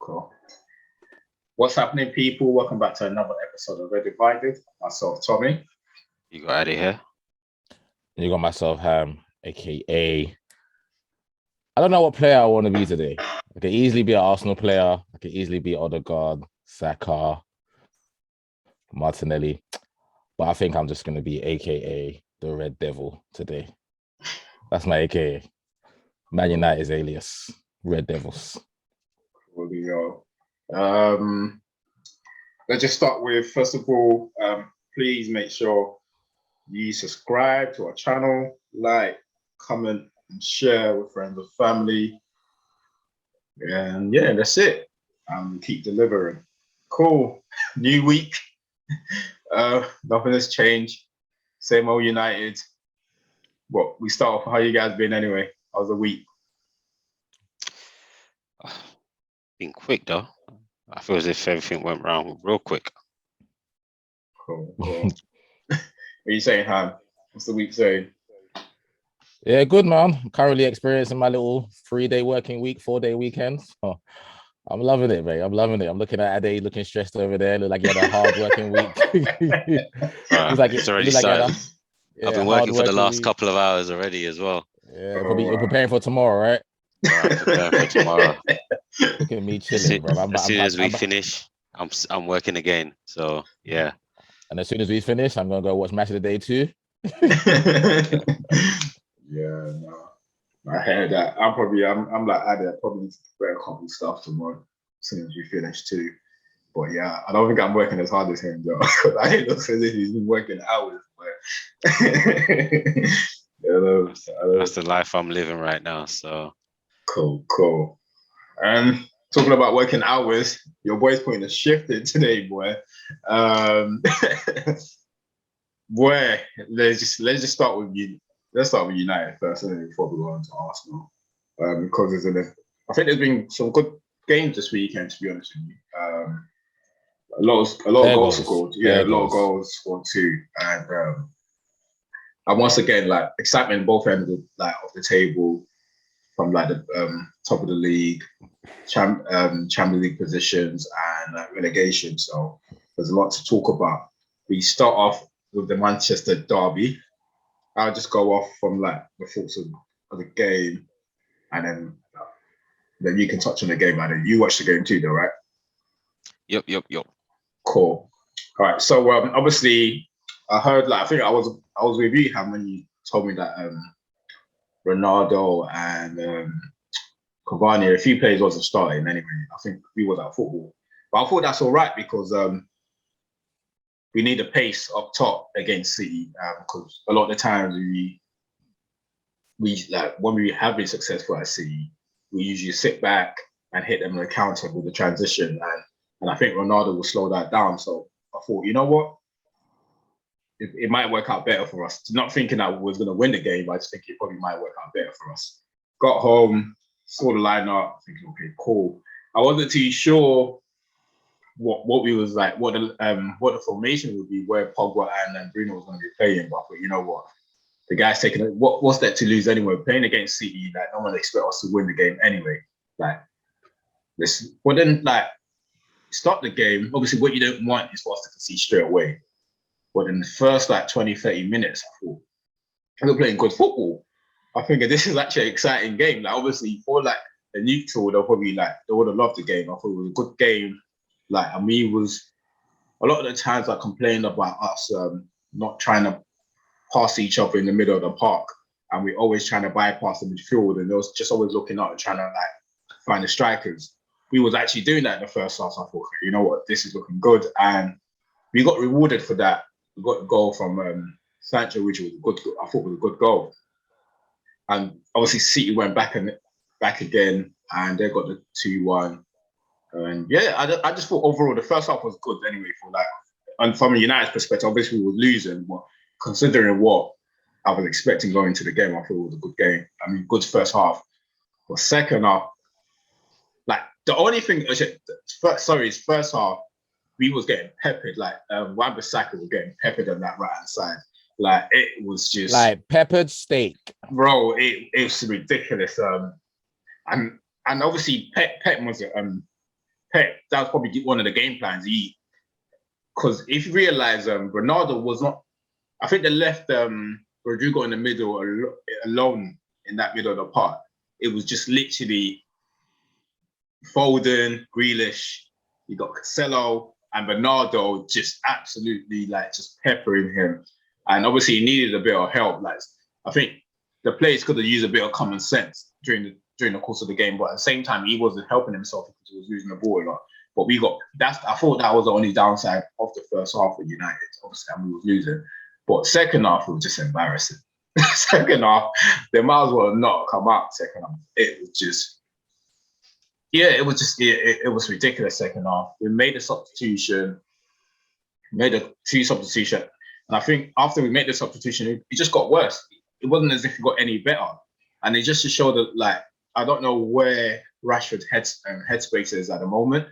Cool. What's happening, people? Welcome back to another episode of Red Divided. Myself, Tommy. You got Addy here. You got myself, Ham, aka. I don't know what player I want to be today. I could easily be an Arsenal player. I could easily be Odegaard, Saka, Martinelli. But I think I'm just going to be aka the Red Devil today. That's my aka. Man United's alias, Red Devils. There we go. Let's just start with, first of all, please make sure you subscribe to our channel, like, comment, and share with friends and family. And yeah, that's it. Keep delivering. Cool. New week. Nothing has changed. Same old United. What we start off, how you guys been anyway? How's the week? Been quick though. I feel as if everything went round real quick. Cool. What are you saying, Han? What's the week saying? Yeah, good, man. I'm currently experiencing my little 3-day working week, 4-day weekends. Oh, I'm loving it, mate. I'm loving it. I'm looking at Ade looking stressed over there. Look like he had a hard working week. It's already started. I've been working for the last couple of hours already as well. Yeah, probably you're preparing for tomorrow, right? Preparing for tomorrow. Look at me chilling, bro. As soon as we finish, I'm working again. So yeah. And as soon as we finish, I'm gonna go watch Match of the Day too. Yeah, no. I heard that. I'm like Ade, I probably need to prepare a couple stuff tomorrow as soon as we finish too. But yeah, I don't think I'm working as hard as him though. Because I hate looks as if he's been working hours. But that's the life I'm living right now. So cool. And talking about working hours, your boy's putting a shift in today, boy. Boy, let's just start with you. Let's start with United first, and then before we go on to Arsenal, because I think there's been some good games this weekend. To be honest with you, a lot of goals scored. Yeah, a lot of goals scored too, and once again, like excitement on both ends of the table, from like the top of the league, Champions League positions, and relegation. So there's a lot to talk about. We start off with the Manchester derby. I'll just go off from like the thoughts of the game, and then you can touch on the game. And you watched the game too, though, right? Yep. Cool. All right. So obviously, I heard I think I was with you, Ham, when you told me that Ronaldo and Cavani, a few players wasn't starting anyway. I think we was at football, but I thought that's all right because we need a pace up top against City because a lot of the times we like when we have been successful at City, we usually sit back and hit them on the counter with the transition, and I think Ronaldo will slow that down. So I thought, you know what, it might work out better for us. Not thinking that we was going to win the game, but I just think it probably might work out better for us. Got home, saw the lineup, thinking, okay, cool. I wasn't too sure what we was like, what the formation would be, where Pogba and Bruno was going to be playing. But you know what, the guy's taking it. What's that to lose anyway? Playing against City, like no one expect us to win the game anyway. Like this, well then, like start the game. Obviously, what you don't want is for us to concede straight away. But in the first 20-30 minutes, I thought we're playing good football. I think this is actually an exciting game. Like obviously, for like a neutral, they would have loved the game. I thought it was a good game. And we was a lot of the times I complained about us not trying to pass each other in the middle of the park, and we always trying to bypass the midfield, and they was just always looking up and trying to find the strikers. We was actually doing that in the first half. So I thought, okay, you know what, this is looking good, and we got rewarded for that. We got a goal from Sancho, which was good. I thought was a good goal, and obviously City went back again, and they got the 2-1. And yeah, I just thought overall the first half was good anyway and from a United perspective, obviously we were losing, but considering what I was expecting going into the game, I thought it was a good game. I mean, good first half. But second half, the only thing, first half, we was getting peppered. Wan-Bissaka was getting peppered on that right-hand side. It was just like peppered steak. Bro, it was ridiculous. And obviously Pep was Pep, that was probably one of the game plans. Because if you realize, Ronaldo was not. I think they left Rodrigo in the middle alone in that middle of the park. It was just literally Foden, Grealish, you got Cancelo and Bernardo just absolutely just peppering him. And obviously he needed a bit of help. I think the players could have used a bit of common sense during the course of the game, but at the same time he wasn't helping himself because he was losing the ball a lot. But I thought that was the only downside of the first half of United. Obviously, and we was losing. But second half, it was just embarrassing. Second half, they might as well not come out second half. It was just, it was ridiculous second half. We made a substitution, made a 2 substitution. And I think after we made the substitution, it just got worse. It wasn't as if it got any better. And it just to show that, I don't know where Rashford's headspace is at the moment.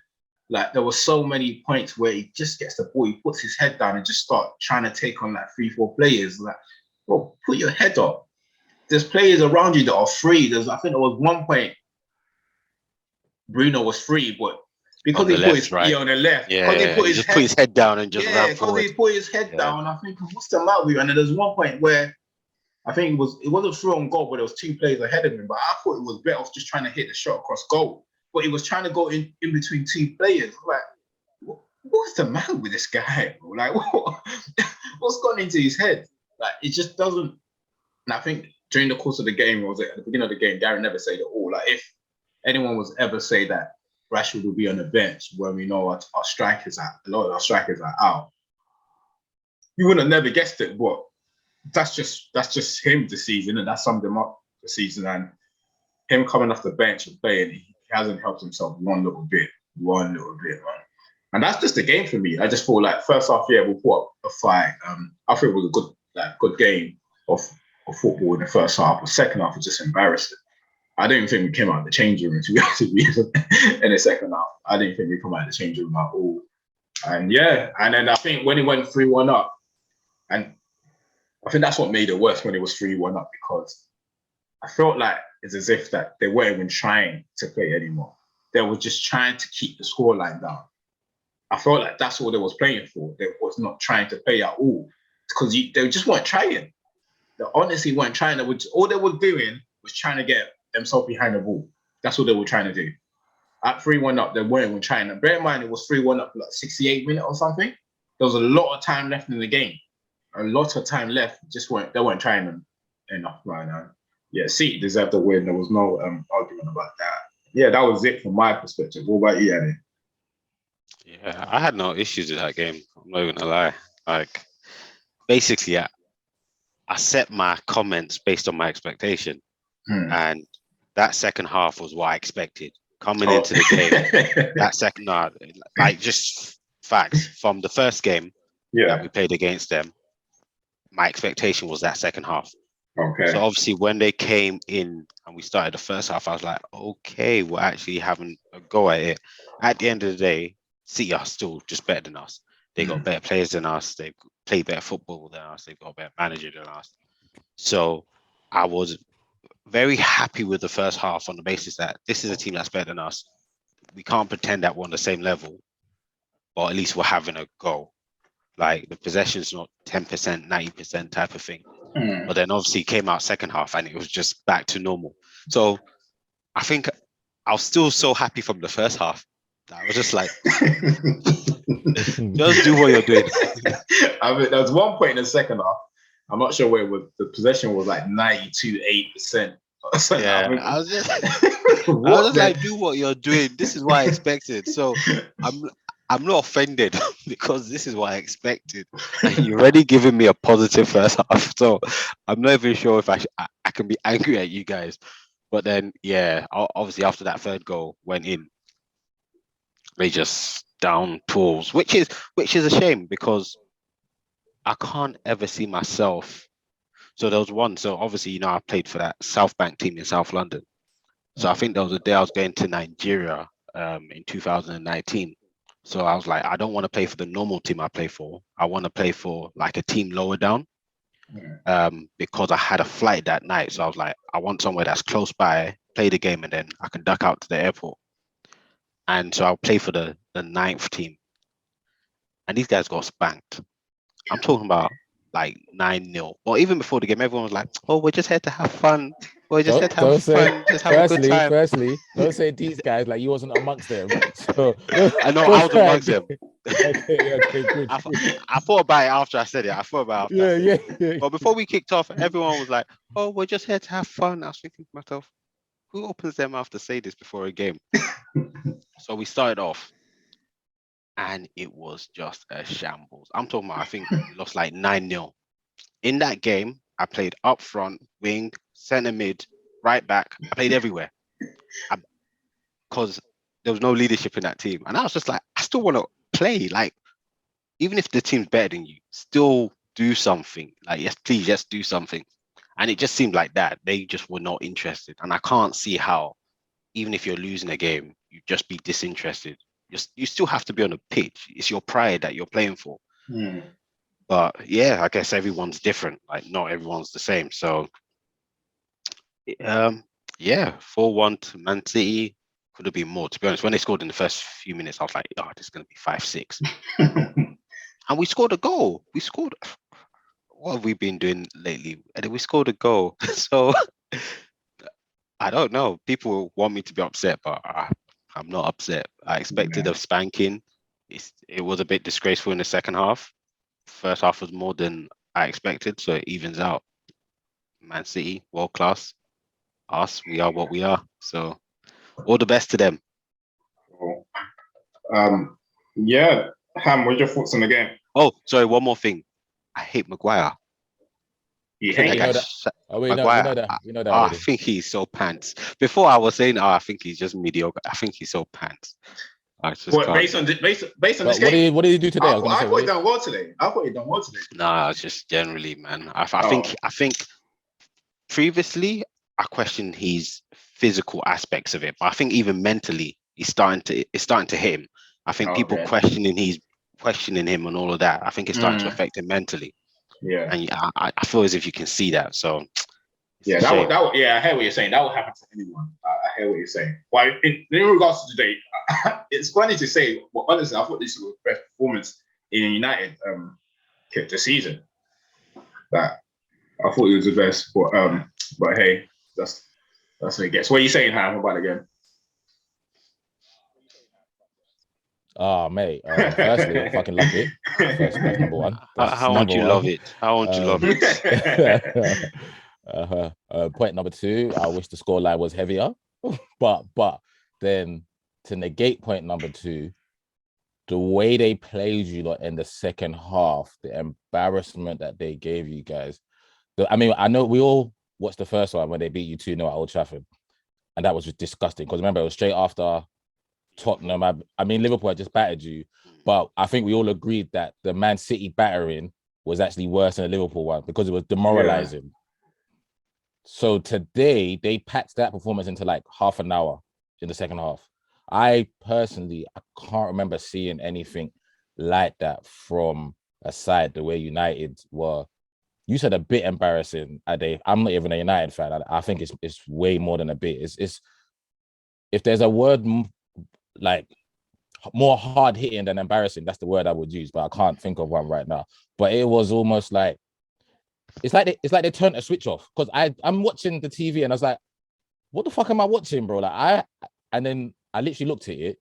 There were so many points where he just gets the ball, he puts his head down and just start trying to take on 3-4 players. Bro, put your head up. There's players around you that are free. I think there was one point Bruno was free, but because he put his head on the left, he put his head down and just ran forward. Because he put his head down, I think, what's the matter with you? And then there's one point where I think it wasn't through on goal, but there was 2 players ahead of him. But I thought it was better off just trying to hit the shot across goal. But he was trying to go in between 2 players. What's the matter with this guy? What's gone into his head? It just doesn't. And I think during the course of the game, at the beginning of the game, Darren never said it all. If anyone was ever say that Rashford will be on the bench when we know a lot of our strikers are out, you would have never guessed it. But that's just him this season, and that's summed him up this season. And him coming off the bench and playing, he hasn't helped himself one little bit, man. And that's just the game for me. I just thought first half, we'll put up a fight. I think it was a good game of football in the first half. The second half was just embarrassing. I didn't think we came out of the changing room, to be honest with you, in the second half. I didn't think we come out of the changing room at all. And then I think when it went 3-1 up, and I think that's what made it worse when it was 3-1 up, because I felt it's as if that they weren't even trying to play anymore. They were just trying to keep the scoreline down. I felt that's all they was playing for. They was not trying to play at all, because they just weren't trying. They honestly weren't trying. All they were doing was trying to get themselves behind the ball. That's what they were trying to do. At 3-1 up, they weren't even trying. And bear in mind, it was 3-1 up 68 minutes or something. There was a lot of time left in the game. A lot of time left. They weren't trying them enough right now. City deserved the win. There was no argument about that. That was it from my perspective. What about you, Annie? Yeah, I had no issues with that game. I'm not even gonna lie. Basically, I set my comments based on my expectation, and that second half was what I expected coming into the game. That second half, just facts from the first game that we played against them. My expectation was that second half. Okay. So obviously, when they came in and we started the first half, I was like, okay, we're actually having a go at it. At the end of the day, City are still just better than us. They got better players than us. They play better football than us. They've got a better manager than us. So I was very happy with the first half on the basis that this is a team that's better than us. We can't pretend that we're on the same level, but at least we're having a go. The possession's not 10%, 90% type of thing. But then obviously came out second half and it was just back to normal. So I think I was still so happy from the first half. I was just just do what you're doing. I mean, there was one point in the second half. I'm not sure where it was. The possession was 92.8%. I was just do what you're doing. This is what I expected. So I'm not offended because this is what I expected. And you're already giving me a positive first half. So I'm not even sure if I can be angry at you guys. But then, obviously after that third goal went in, they just down tools, which is a shame because I can't ever see myself. So there was one. So obviously, I played for that South Bank team in South London. So I think there was a day I was going to Nigeria in 2019. So I was like, I don't want to play for the normal team I play for. I want to play for a team lower down because I had a flight that night. So I was like, I want somewhere that's close by, play the game, and then I can duck out to the airport. And so I'll play for the ninth team. And these guys got spanked. I'm talking about like 9-0. Or even before the game, everyone was like, "Oh, we're just here to have fun. We're just here to have fun. Just have a good time." Firstly, don't say these guys like you wasn't amongst them. So I know I was amongst them. Okay, good. I thought about it after I said it. I thought about it after I said it. Yeah. But before we kicked off, everyone was like, "Oh, we're just here to have fun." I was thinking to myself, who opens their mouth to say this before a game? So we started off, and it was just a shambles. I'm talking about, I think we lost like 9-0. In that game, I played up front, wing, centre mid, right back. I played everywhere because there was no leadership in that team. And I was just like, I still want to play. Like, even if the team's better than you, still do something. Like, yes, please, just do something. And it just seemed like that. They just were not interested. And I can't see how, even if you're losing a game, you just be disinterested. You still have to be on the pitch. It's your pride that you're playing for. But yeah, I guess everyone's different. Like, not everyone's the same. So, yeah, 4-1 to Man City. Could have been more. To be honest, when they scored in the first few minutes, I was like, "Oh, this is going to be 5-6." And we scored a goal. We scored. What have we been doing lately? And we scored a goal. So I don't know. People want me to be upset, but I'm not upset. I expected a spanking. It was a bit disgraceful in the second half. First half was more than I expected, so it evens out. Man City, world class. Us, we are what we are. So all the best to them. Yeah, Ham, what's your thoughts on the game? Oh, sorry, one more thing. I hate Maguire. You hate that? We know that I already. think he's so pants. Before I was saying, I think he's just mediocre. I think he's so pants. Based on this game? What did he do today? I thought he done well today. Nah, it's just generally, man. I think previously I questioned his physical aspects of it, but I think even mentally it's starting to hit him. I think people questioning him and all of that. I think it's starting to affect him mentally. Yeah, and I feel as if you can see that. So yeah, I hear what you're saying. That will happen to anyone. I hear what you're saying. But in regards to today, it's funny to say, but honestly, I thought this was the best performance in United the season. That I thought it was the best, but hey, that's what it gets. What are you saying, Ham, about the game? Oh, mate. Firstly, I fucking love it. That's number one. How won't you love it? How won't you love it? Point number two, I wish the scoreline was heavier. but then to negate point number two, the way they played you lot in the second half, the embarrassment that they gave you guys. I mean, I know we all watched the first one when they beat you 2-0 at Old Trafford. And that was just disgusting. Because remember, it was straight after Tottenham. I mean, Liverpool had just battered you. But I think we all agreed that the Man City battering was actually worse than the Liverpool one because it was demoralizing. Yeah. So today, they packed that performance into like half an hour in the second half. I personally can't remember seeing anything like that from a side the way United were. You said a bit embarrassing, Ade. I'm not even a United fan. I think it's way more than a bit. It's if there's a word like more hard hitting than embarrassing, that's the word I would use, but I can't think of one right now. But it was almost like it's like they turned a switch off because I'm watching the TV and I was like, what the fuck am I watching, bro? And then I literally looked at it.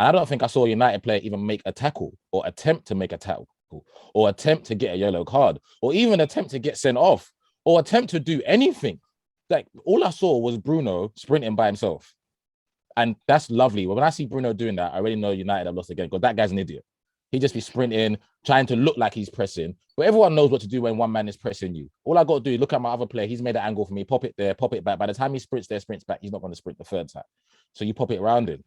And I don't think I saw a United player even make a tackle or attempt to make a tackle or attempt to get a yellow card or even attempt to get sent off or attempt to do anything. Like all I saw was Bruno sprinting by himself. And that's lovely. But when I see Bruno doing that, I already know United have lost again because that guy's an idiot. He just be sprinting, trying to look like he's pressing. But everyone knows what to do when one man is pressing you. All I got to do is look at my other player. He's made an angle for me, pop it there, pop it back. By the time he sprints there, sprints back, he's not going to sprint the third time. So you pop it around him.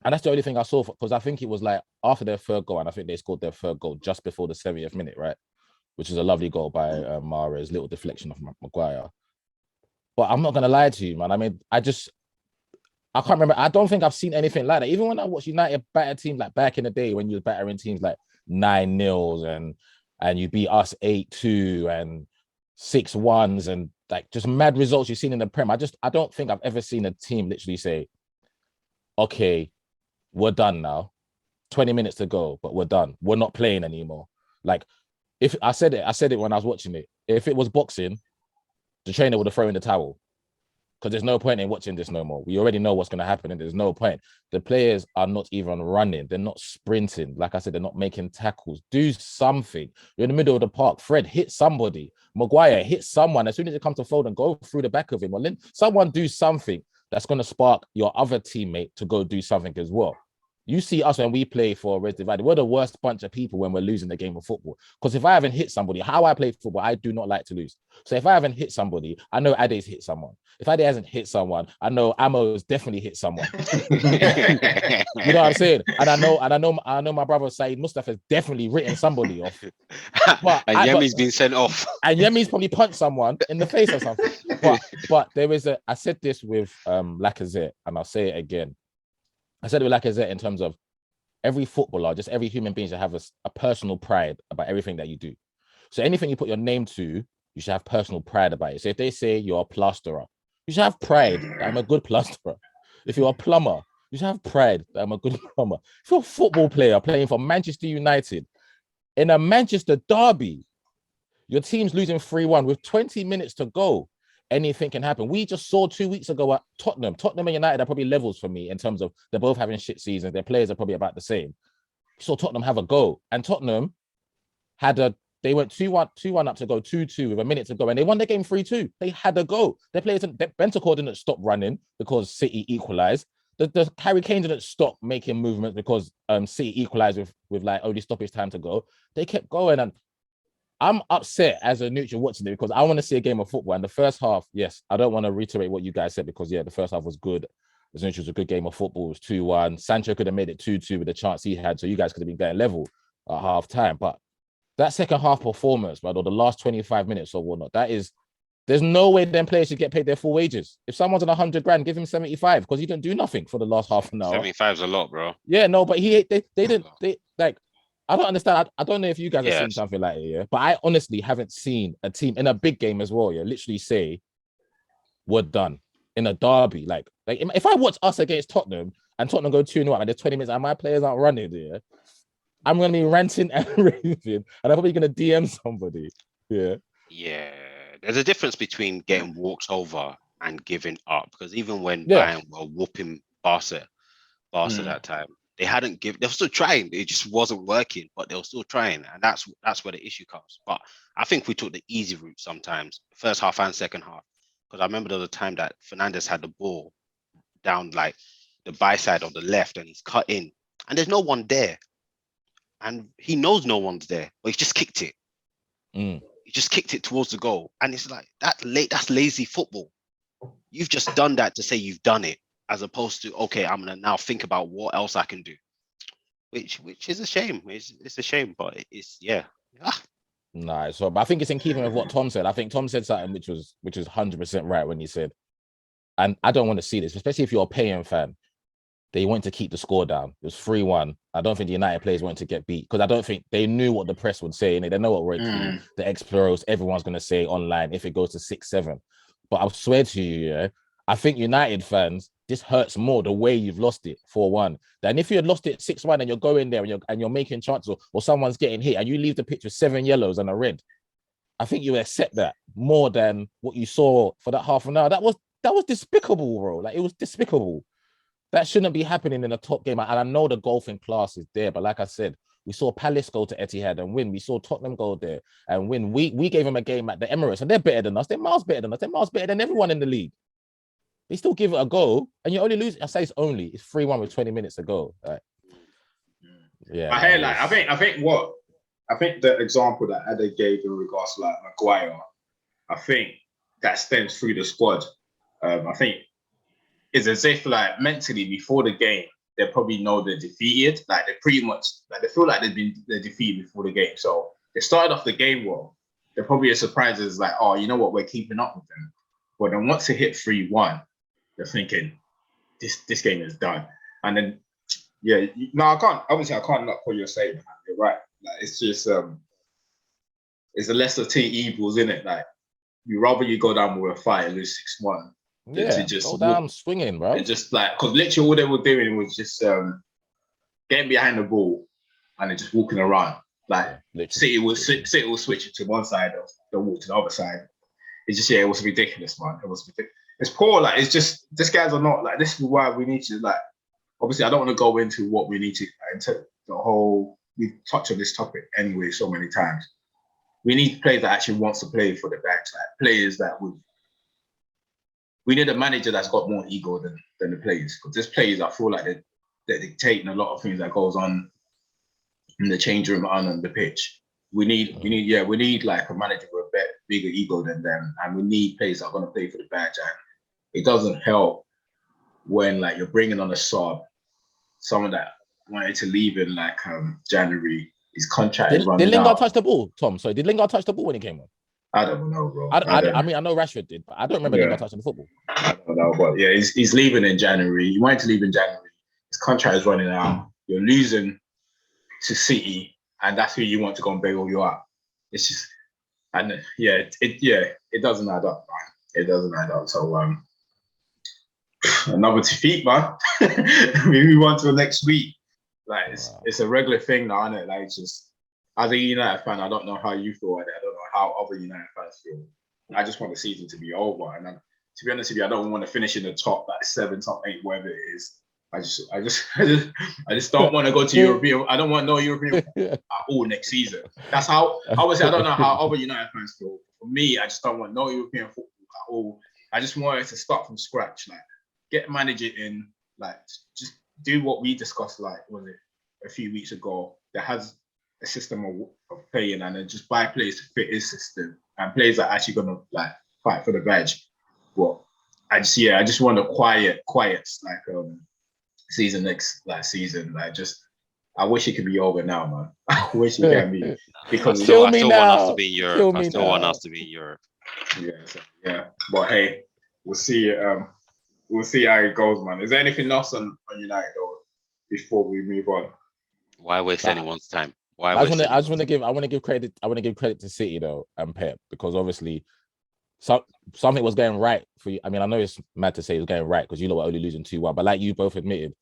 And that's the only thing I saw because I think it was like after their third goal, and I think they scored their third goal just before the 70th minute, right? Which is a lovely goal by Mahrez, little deflection of Maguire. But I'm not going to lie to you, man. I mean, I can't remember. I don't think I've seen anything like that. Even when I watched United batter teams like back in the day when you were battering teams like 9-0 and you beat us 8-2 and 6-1s and like just mad results you've seen in the Prem. I don't think I've ever seen a team literally say, okay, we're done now. 20 minutes to go, but we're done. We're not playing anymore. Like, if I said it when I was watching it. If it was boxing, the trainer would have thrown in the towel. Because there's no point in watching this no more. We already know what's going to happen, and there's no point. The players are not even running. They're not sprinting. Like I said, they're not making tackles. Do something. You're in the middle of the park. Fred, hit somebody. Maguire, hit someone. As soon as it comes to Foden, go through the back of him. Well, then someone do something that's going to spark your other teammate to go do something as well. You see us when we play for Red Divided, we're the worst bunch of people when we're losing the game of football. Because if I haven't hit somebody, how I play football, I do not like to lose. So if I haven't hit somebody, I know Ade's hit someone. If Ade hasn't hit someone, I know Amo's definitely hit someone. You know what I'm saying? And I know my brother Saeed Mustafa has definitely written somebody off. And Yemi's been sent off. And Yemi's probably punched someone in the face or something. But there is I said this with Lacazette, and I'll say it again. I said it with Lacazette in terms of every footballer, just every human being should have a personal pride about everything that you do. So anything you put your name to, you should have personal pride about it. So if they say you're a plasterer, you should have pride that I'm a good plasterer. If you're a plumber, you should have pride that I'm a good plumber. If you're a football player playing for Manchester United in a Manchester derby, your team's losing 3-1 with 20 minutes to go. Anything can happen. We just saw 2 weeks ago at Tottenham. Tottenham and United are probably levels for me in terms of they're both having shit seasons. Their players are probably about the same. So Tottenham have a go. And Tottenham they went 2-1 up to go 2-2 with a minute to go. And they won the game 3-2. They had a go. Their players, Bentancur didn't stop running because City equalized. The Harry Kane didn't stop making movements because City equalized with like only stoppage time to go. They kept going, and I'm upset as a neutral watching it because I want to see a game of football. And the first half, yes, I don't want to reiterate what you guys said because, yeah, the first half was good. As neutral was a good game of football. It was 2-1. Sancho could have made it 2-2 with the chance he had, so you guys could have been going level at half time. But that second half performance, right, or the last 25 minutes or whatnot, there's no way them players should get paid their full wages. If someone's on 100 grand, give him 75 because he didn't do nothing for the last half an hour. 75 is a lot, bro. Yeah, no, but they didn't. I don't understand. I don't know if you guys have seen something like it, yeah. But I honestly haven't seen a team in a big game as well, yeah, literally say, we're done in a derby. Like if I watch us against Tottenham and Tottenham go 2-0 and there's 20 minutes and my players aren't running, yeah, I'm gonna be ranting and raving, and I'm probably gonna DM somebody. Yeah. Yeah. There's a difference between getting walked over and giving up. Because even when Bayern were whooping Barca that time, they were still trying. It just wasn't working, but they were still trying. And that's where the issue comes. But I think we took the easy route sometimes, first half and second half. Because I remember there was a time that Fernandes had the ball down like the by side of the left and he's cut in. And there's no one there. And he knows no one's there, but he's just kicked it. He just kicked it towards the goal. And it's like, that's lazy football. You've just done that to say you've done it, as opposed to, okay, I'm going to now think about what else I can do. Which is a shame. It's a shame, but it's, yeah. Nah, but I think it's in keeping with what Tom said. I think Tom said something which was 100% right when he said, and I don't want to see this, especially if you're a paying fan. They wanted to keep the score down. It was 3-1. I don't think the United players wanted to get beat because I don't think they knew what the press would say. And they know what the ex-pros, everyone's going to say online if it goes to 6-7. But I swear to you, yeah, I think United fans, this hurts more the way you've lost it 4-1 than if you had lost it 6-1 and you're going there and you're making chances or someone's getting hit and you leave the pitch with 7 yellows and a red. I think you accept that more than what you saw for that half an hour. That was despicable, bro. Like, it was despicable. That shouldn't be happening in a top game. And I know the golfing class is there, but like I said, we saw Palace go to Etihad and win. We saw Tottenham go there and win. We gave them a game at the Emirates, and they're better than us. They're miles better than us. They're miles better than everyone in the league. They still give it a go, and you only lose. I say it's 3-1 with 20 minutes to go. Right. Yeah. I think the example that Ade gave in regards to like Maguire, I think that stems through the squad. I think it's as if like mentally before the game, they probably know they're defeated. Like they pretty much like they feel like they're defeated before the game. So they started off the game well. They're probably as surprised as like, oh, you know what, we're keeping up with them. But then once they hit 3-1, they're thinking this game is done. And then I can't not call you a saying. You're right. Like it's just it's a lesser two evils, isn't it? Like you rather you go down with a fight and lose 6-1. Yeah, to just go down swinging, bro. It's just like because literally all they were doing was just getting behind the ball and then just walking around. Like City will switch it to one side, they'll walk to the other side. It's just it was ridiculous, man. It's poor. Like it's just these guys are not like. This is why we need to like. Obviously, I don't want to go into what we need to into the whole. We've touched on this topic anyway so many times. We need players that actually wants to play for the badge. Like players that would. We need a manager that's got more ego than the players. Because these players, I feel like they're dictating a lot of things that goes on in the change room and on the pitch. We need like a manager with a bigger ego than them, and we need players that are going to play for the badge. And it doesn't help when like you're bringing on a sub, someone that wanted to leave in like January. His contract is running out. Did Lingard touch the ball, Tom? Sorry, did Lingard touch the ball when he came on? I don't know, bro. I mean, I know Rashford did, but I don't remember Lingard touching the football. I don't know, but yeah, he's leaving in January. He wanted to leave in January. His contract is running out. You're losing to City, and that's who you want to go and bail you out. It's just, and it doesn't add up, man. It doesn't add up. So another defeat, man. We move on to the next week. Like it's a regular thing now, isn't it? Like it's just as a United fan, I don't know how you feel about it. I don't know how other United fans feel. I just want the season to be over. And to be honest with you, I don't want to finish in the top like 7, top 8, whatever it is. I just don't want to go to European. I don't want no European at all next season. That's how. Obviously, I don't know how other United fans feel. For me, I just don't want no European football at all. I just want it to start from scratch. Like get a manager in. Like just do what we discussed. Like was it a few weeks ago? That has a system of playing, and then just buy players to fit his system and players that are actually gonna like fight for the badge. But I just want a quiet like season next season. Like just I wish it could be over now, man. I wish it can be because I still want us to be in Europe. I still want us to be in Europe. Yeah. But hey, we'll see. We'll see how it goes, man. Is there anything else on United though before we move on? Why waste anyone's time? I want to give credit to City though and Pep, because obviously something was going right for you. I mean, I know it's mad to say it was going right because you lot were only losing 2-1, but like you both admitted,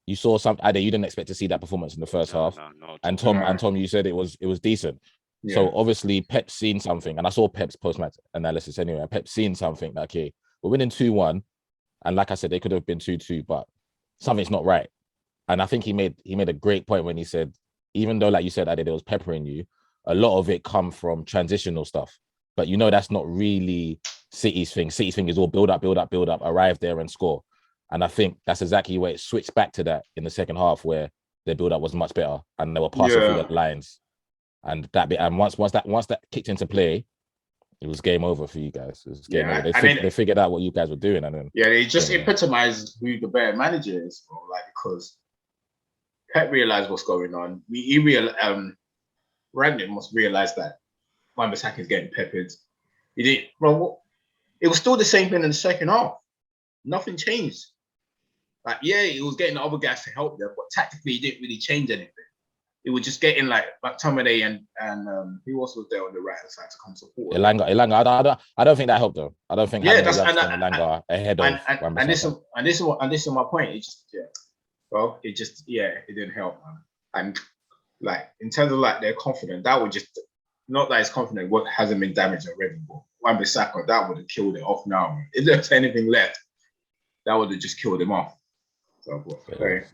you saw something. You didn't expect to see that performance in the first half. No, and Tom, you said it was decent. Yeah. So obviously Pep's seen something, and I saw Pep's post-match analysis anyway. And Pep's seen something that okay, we're winning 2-1, and like I said, they could have been 2-2, but something's not right. And I think he made a great point when he said, even though like you said, Ade, it was peppering you, a lot of it come from transitional stuff. But you know that's not really City's thing. City's thing is all build up, arrive there and score. And I think that's exactly where it switched back to that in the second half, where their build up was much better and they were passing through the lines. And that bit, and once that kicked into play, it was game over for you guys. It was game over. They figured out what you guys were doing, and then it just epitomized who the better manager is, bro. Like because Pep realized what's going on. Rangnick must realize that Wan-Bissaka is getting peppered. He didn't, bro. It was still the same thing in the second half. Nothing changed. Like, he was getting the other guys to help them, but tactically, he didn't really change anything. It was just getting like McTominay and who else was there on the right hand side to come support. Elanga. I don't think that helped though. I don't think Elanga ahead of Wan-Bissaka. And this is my point. It didn't help, man. And like in terms of like their confidence, that would just not that it's confident what hasn't been damaged already, but Wan-Bissaka, that would have killed it off now, man. If there's anything left, that would have just killed him off. So,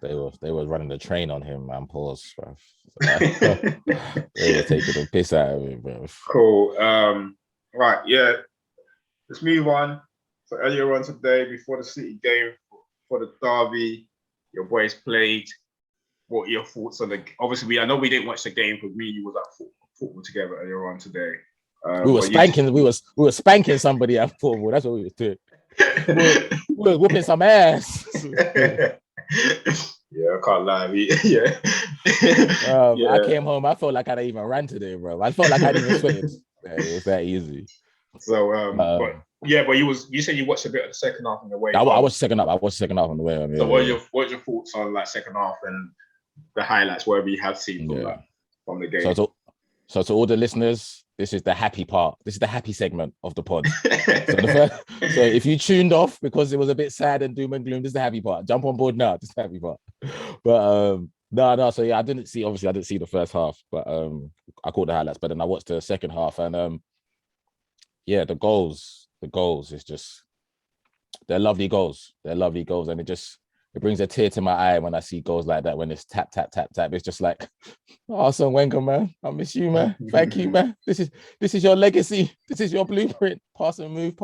they were running the train on him, man. Pause, bro. They were taking a piss out of him, bro. Cool. Right, yeah. Let's move on. So earlier on today, before the City game, for the derby, your boys played. What are your thoughts on the? Obviously, I know we didn't watch the game because you was at football together earlier on today. We were spanking somebody at football. That's what we were doing. we were whooping some ass. Yeah, I can't lie. I came home. I felt like I didn't even ran today, bro. I felt like I didn't even sweat. It was that easy. So, but you said you watched a bit of the second half on the way. I watched second half. on the way. So, what are your thoughts on like second half and the highlights, whatever you have seen from the game? So to all the listeners, this is the happy part. This is the happy segment of the pod. So if you tuned off because it was a bit sad and doom and gloom, this is the happy part. Jump on board now. This is the happy part. But no. So yeah, I didn't see the first half, but I caught the highlights. But then I watched the second half, and yeah, the goals is just they're lovely goals. They're lovely goals, and it brings a tear to my eye when I see goals like that. When it's tap tap tap tap, it's just like, Arsene Wenger, man, I miss you, man. Thank you, man. This is your legacy. This is your blueprint. Pass and move.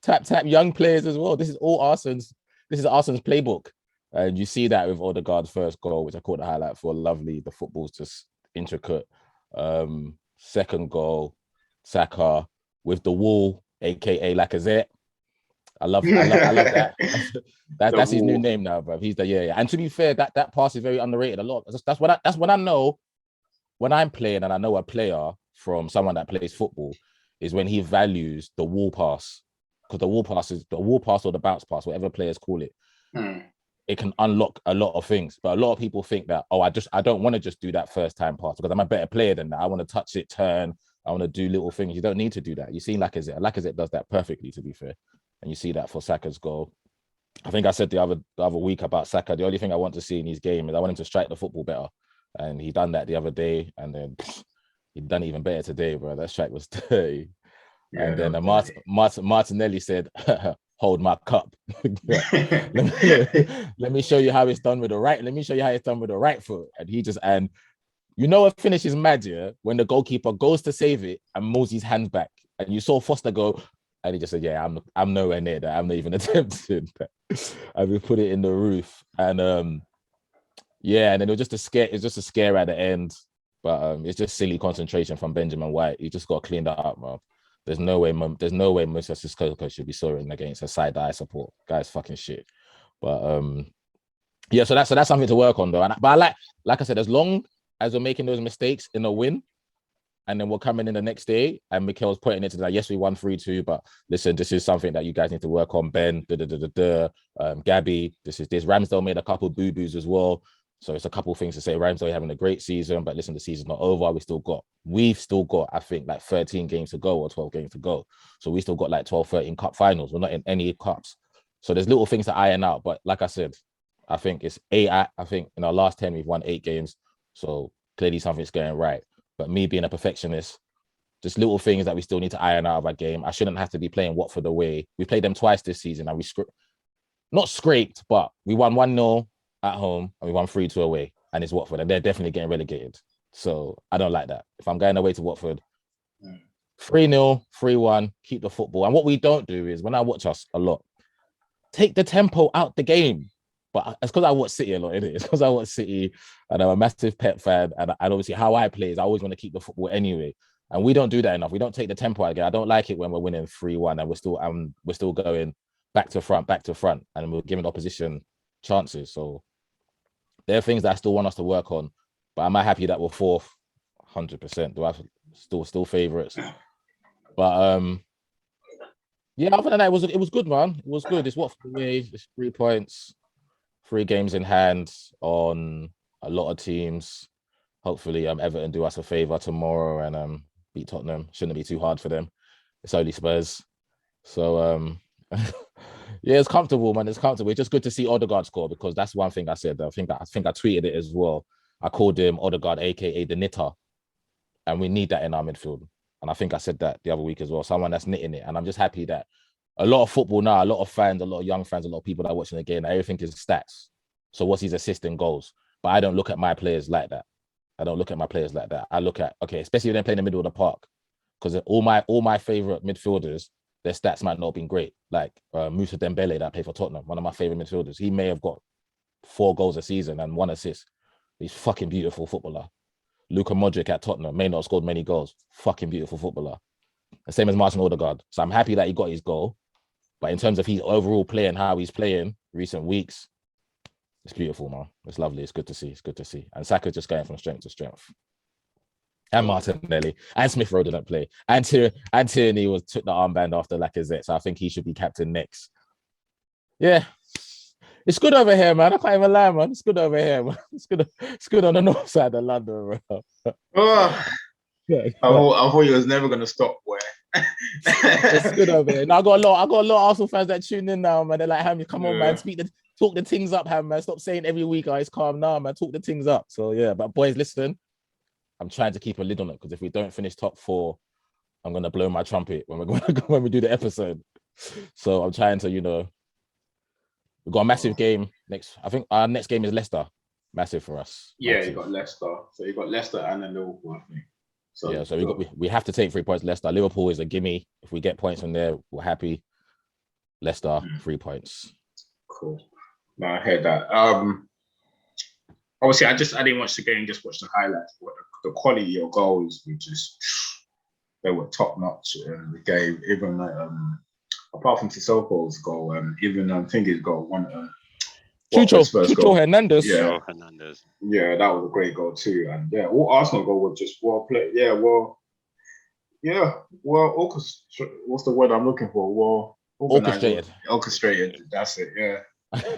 Tap tap. Young players as well. This is Arsene's playbook, and you see that with Odegaard's first goal, which I caught the highlight for. Lovely. The football's just intricate. Second goal, Saka with the wall, aka Lacazette. I love that. That's his new name now, bro. He's the yeah. And to be fair, that pass is very underrated. A lot. That's what I know when I'm playing, and I know a player from someone that plays football is when he values the wall pass, because the wall pass or the bounce pass, whatever players call it. It can unlock a lot of things. But a lot of people think that, I don't want to just do that first time pass because I'm a better player than that. I want to touch it, turn. I want to do little things. You don't need to do that. You see Lacazette. Lacazette does that perfectly, to be fair. And you see that for Saka's goal. I think I said the other week about Saka, the only thing I want to see in his game is I want him to strike the football better. And he done that the other day. And then he done it even better today, bro. That strike was dirty. Yeah, and then Martinelli said, hold my cup. let me show you how it's done with the right. Let me show you how it's done with the right foot. And you know what finish is mad, yeah? When the goalkeeper goes to save it and moves his hands back. And you saw Foster go, and he just said, yeah, I'm nowhere near that. I'm not even attempting that. And we put it in the roof. And yeah, and then it was just a scare at the end. But it's just silly concentration from Benjamin White. You just got to clean that up, man. There's no way Moussa Sissoko should be soaring against a side-eye support. Guy's fucking shit. But yeah, so that's something to work on though. But I like I said, as long as we're making those mistakes in a win, and then we're coming in the next day, and Mikel's pointing it to that. Yes, we won 3-2, but listen, this is something that you guys need to work on. Ben, Gabby, this. Ramsdale made a couple of boo-boos as well. So it's a couple of things to say. Ramsdale having a great season, but listen, the season's not over. We've still got, I think, like 13 games to go or 12 games to go. So we still got like 12, 13 cup finals. We're not in any cups. So there's little things to iron out. But like I said, I think it's I think in our last 10, we've won 8 games. So clearly something's going right. But me being a perfectionist, just little things that we still need to iron out of our game. I shouldn't have to be playing Watford away. We played them twice this season and we not scraped, but we won 1-0 at home and we won 3-2 away. And it's Watford and they're definitely getting relegated. So I don't like that. If I'm going away to Watford, 3-0, 3-1, keep the football. And what we don't do is when I watch us a lot, take the tempo out the game. But it's because I watch City a lot, isn't it? It's because I watch City and I'm a massive Pep fan. And obviously how I play is I always want to keep the football anyway. And we don't do that enough. We don't take the tempo out again. I don't like it when we're winning 3-1 and we're still going back to front, and we're giving opposition chances. So there are things that I still want us to work on. But am I happy that we're fourth? 100%. Do I still favourites? But yeah, other than that, it was good, man. It was good. It's Watford away. It's 3 points. 3 games in hand on a lot of teams. Hopefully, Everton do us a favour tomorrow and beat Tottenham. Shouldn't be too hard for them. It's only Spurs. So yeah, it's comfortable, man. It's comfortable. It's just good to see Odegaard score because that's one thing I said. I think I tweeted it as well. I called him Odegaard, aka the knitter, and we need that in our midfield. And I think I said that the other week as well. Someone that's knitting it, and I'm just happy that a lot of football now, a lot of fans, a lot of young fans, a lot of people that are watching the game, everything is stats. So what's his assist and goals? But I don't look at my players like that. I look at, okay, especially when they're playing in the middle of the park, because all my favorite midfielders, their stats might not have been great. Like Moussa Dembele that played for Tottenham, one of my favorite midfielders. He may have got 4 goals a season and 1 assist. He's fucking beautiful footballer. Luka Modric at Tottenham may not have scored many goals. Fucking beautiful footballer. The same as Martin Odegaard. So I'm happy that he got his goal. But in terms of his overall play and how he's playing recent weeks, it's beautiful, man. It's lovely. It's good to see. And Saka's just going from strength to strength. And Martinelli. And Smith Rowe didn't play. And Tierney took the armband after Lacazette. So I think he should be captain next. Yeah. It's good over here, man. I can't even lie, man. It's good over here, man. It's good on the north side of London, bro. I thought he was never gonna stop. Where It's good over there. Now I got a lot of Arsenal fans that tune in now, man. They're like, Ham, come on, man, talk the things up, Ham, man. Stop saying every week, it's calm now, man. Talk the things up. So yeah, but boys, listen, I'm trying to keep a lid on it because if we don't finish top 4, I'm gonna blow my trumpet when we do the episode. So I'm trying to, we've got a massive game next. I think our next game is Leicester. Massive for us. Yeah, massive. you got Leicester. So you got Leicester and then Liverpool, I think. So yeah, so we have to take 3 points. Leicester, Liverpool is a gimme. If we get points from there, we're happy. Leicester, 3 points. Cool. No, I heard that. Obviously, I didn't watch the game, just watched the highlights. But the quality of goals were they were top notch in the game. Even apart from Sissoko's goal, even Thingy's goal, Chucho Hernandez. Yeah, yeah, that was a great goal too. And yeah, all Arsenal goal was just well played. What's the word I'm looking for? Well, orchestrated. That's it. Yeah.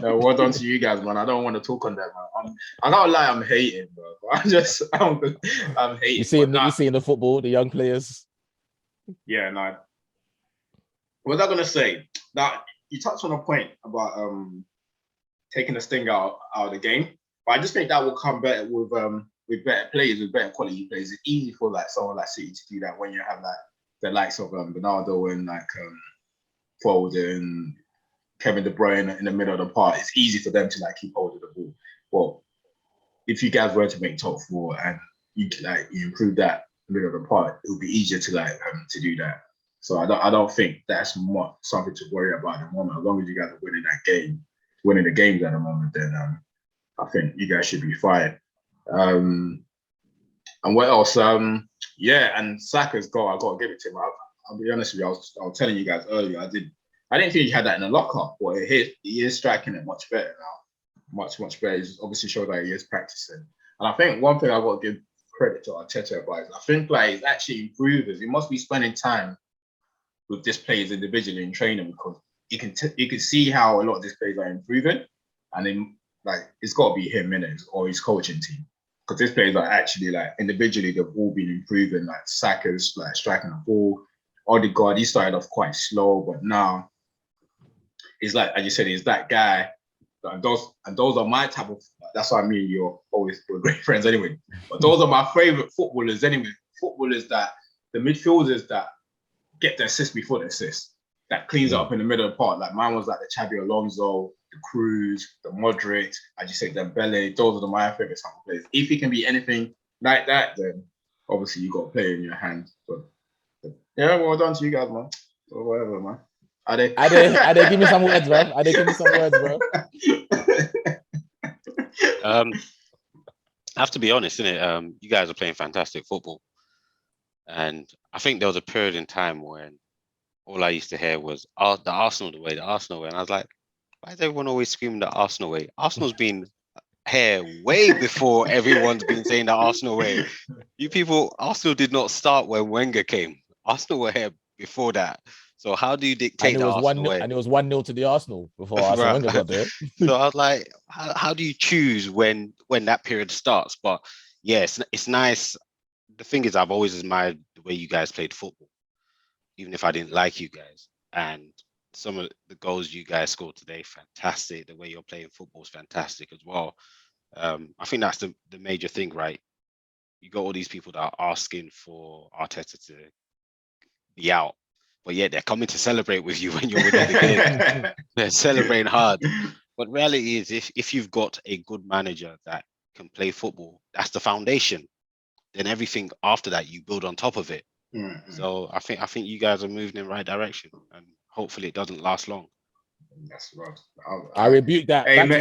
No, well done to you guys, man. I don't want to talk on that, man. I can't lie, I'm hating, bro. I'm hating. You see in the football, the young players. Yeah, no. What was I gonna say? That you touched on a point about taking the sting out of the game, but I just think that will come better with better players, with better quality players. It's easy for like someone like City to do that when you have like the likes of Bernardo and like Foden, Kevin De Bruyne in the middle of the park. It's easy for them to like keep hold of the ball. Well, if you guys were to make top 4 and you improve that middle of the park, it would be easier to do that. So I don't think that's something to worry about at the moment. As long as you guys are winning the games at the moment, then I think you guys should be fine. And what else? And Saka's goal, I got to give it to him. I'll be honest with you, I was telling you guys earlier, I didn't think he had that in the lockup, but he is striking it much better now. Much better. It obviously shows that he is practicing. And I think one thing I got to give credit to Arteta about is I think like he's actually improved. He must be spending time with these players individually in training because you can see how a lot of these players are improving, and then like it's got to be him in it or his coaching team because these players are actually like individually they've all been improving. Like Saka's like striking the ball. Odegaard, he started off quite slow, but now he's like, as you said, he's that guy. And those are my type of. That's why me and we're great friends anyway. But those are my favorite footballers anyway. Footballers that the midfielders that get the assist before the assist. That cleans up in the middle of the park. Like mine was like the Xabi Alonso, the Cruz, the Modric, as you say, Dembele. Those are my favorite type of players. If he can be anything like that, then obviously you got a player in your hand. But yeah, well done to you guys, man. Or whatever, man. Are they give me some words, bro? I have to be honest, innit? You guys are playing fantastic football. And I think there was a period in time when all I used to hear was the Arsenal way. And I was like, why is everyone always screaming the Arsenal way? Arsenal's been here way before everyone's been saying the Arsenal way. You people, Arsenal did not start when Wenger came. Arsenal were here before that. So how do you dictate the Arsenal way? And it was 1-0 to the Arsenal before Arsene Wenger got there. So I was like, how do you choose when that period starts? But yeah, it's nice. The thing is, I've always admired the way you guys played football, even if I didn't like you guys. And some of the goals you guys scored today, fantastic. The way you're playing football is fantastic as well. I think that's the major thing, right? You got all these people that are asking for Arteta to be out, but yet they're coming to celebrate with you when you're winning the game. They're celebrating hard. But reality is, if you've got a good manager that can play football, that's the foundation. Then everything after that you build on top of it. Mm-hmm. So I think you guys are moving in the right direction, and hopefully it doesn't last long. That's right. I rebuke that. Amen.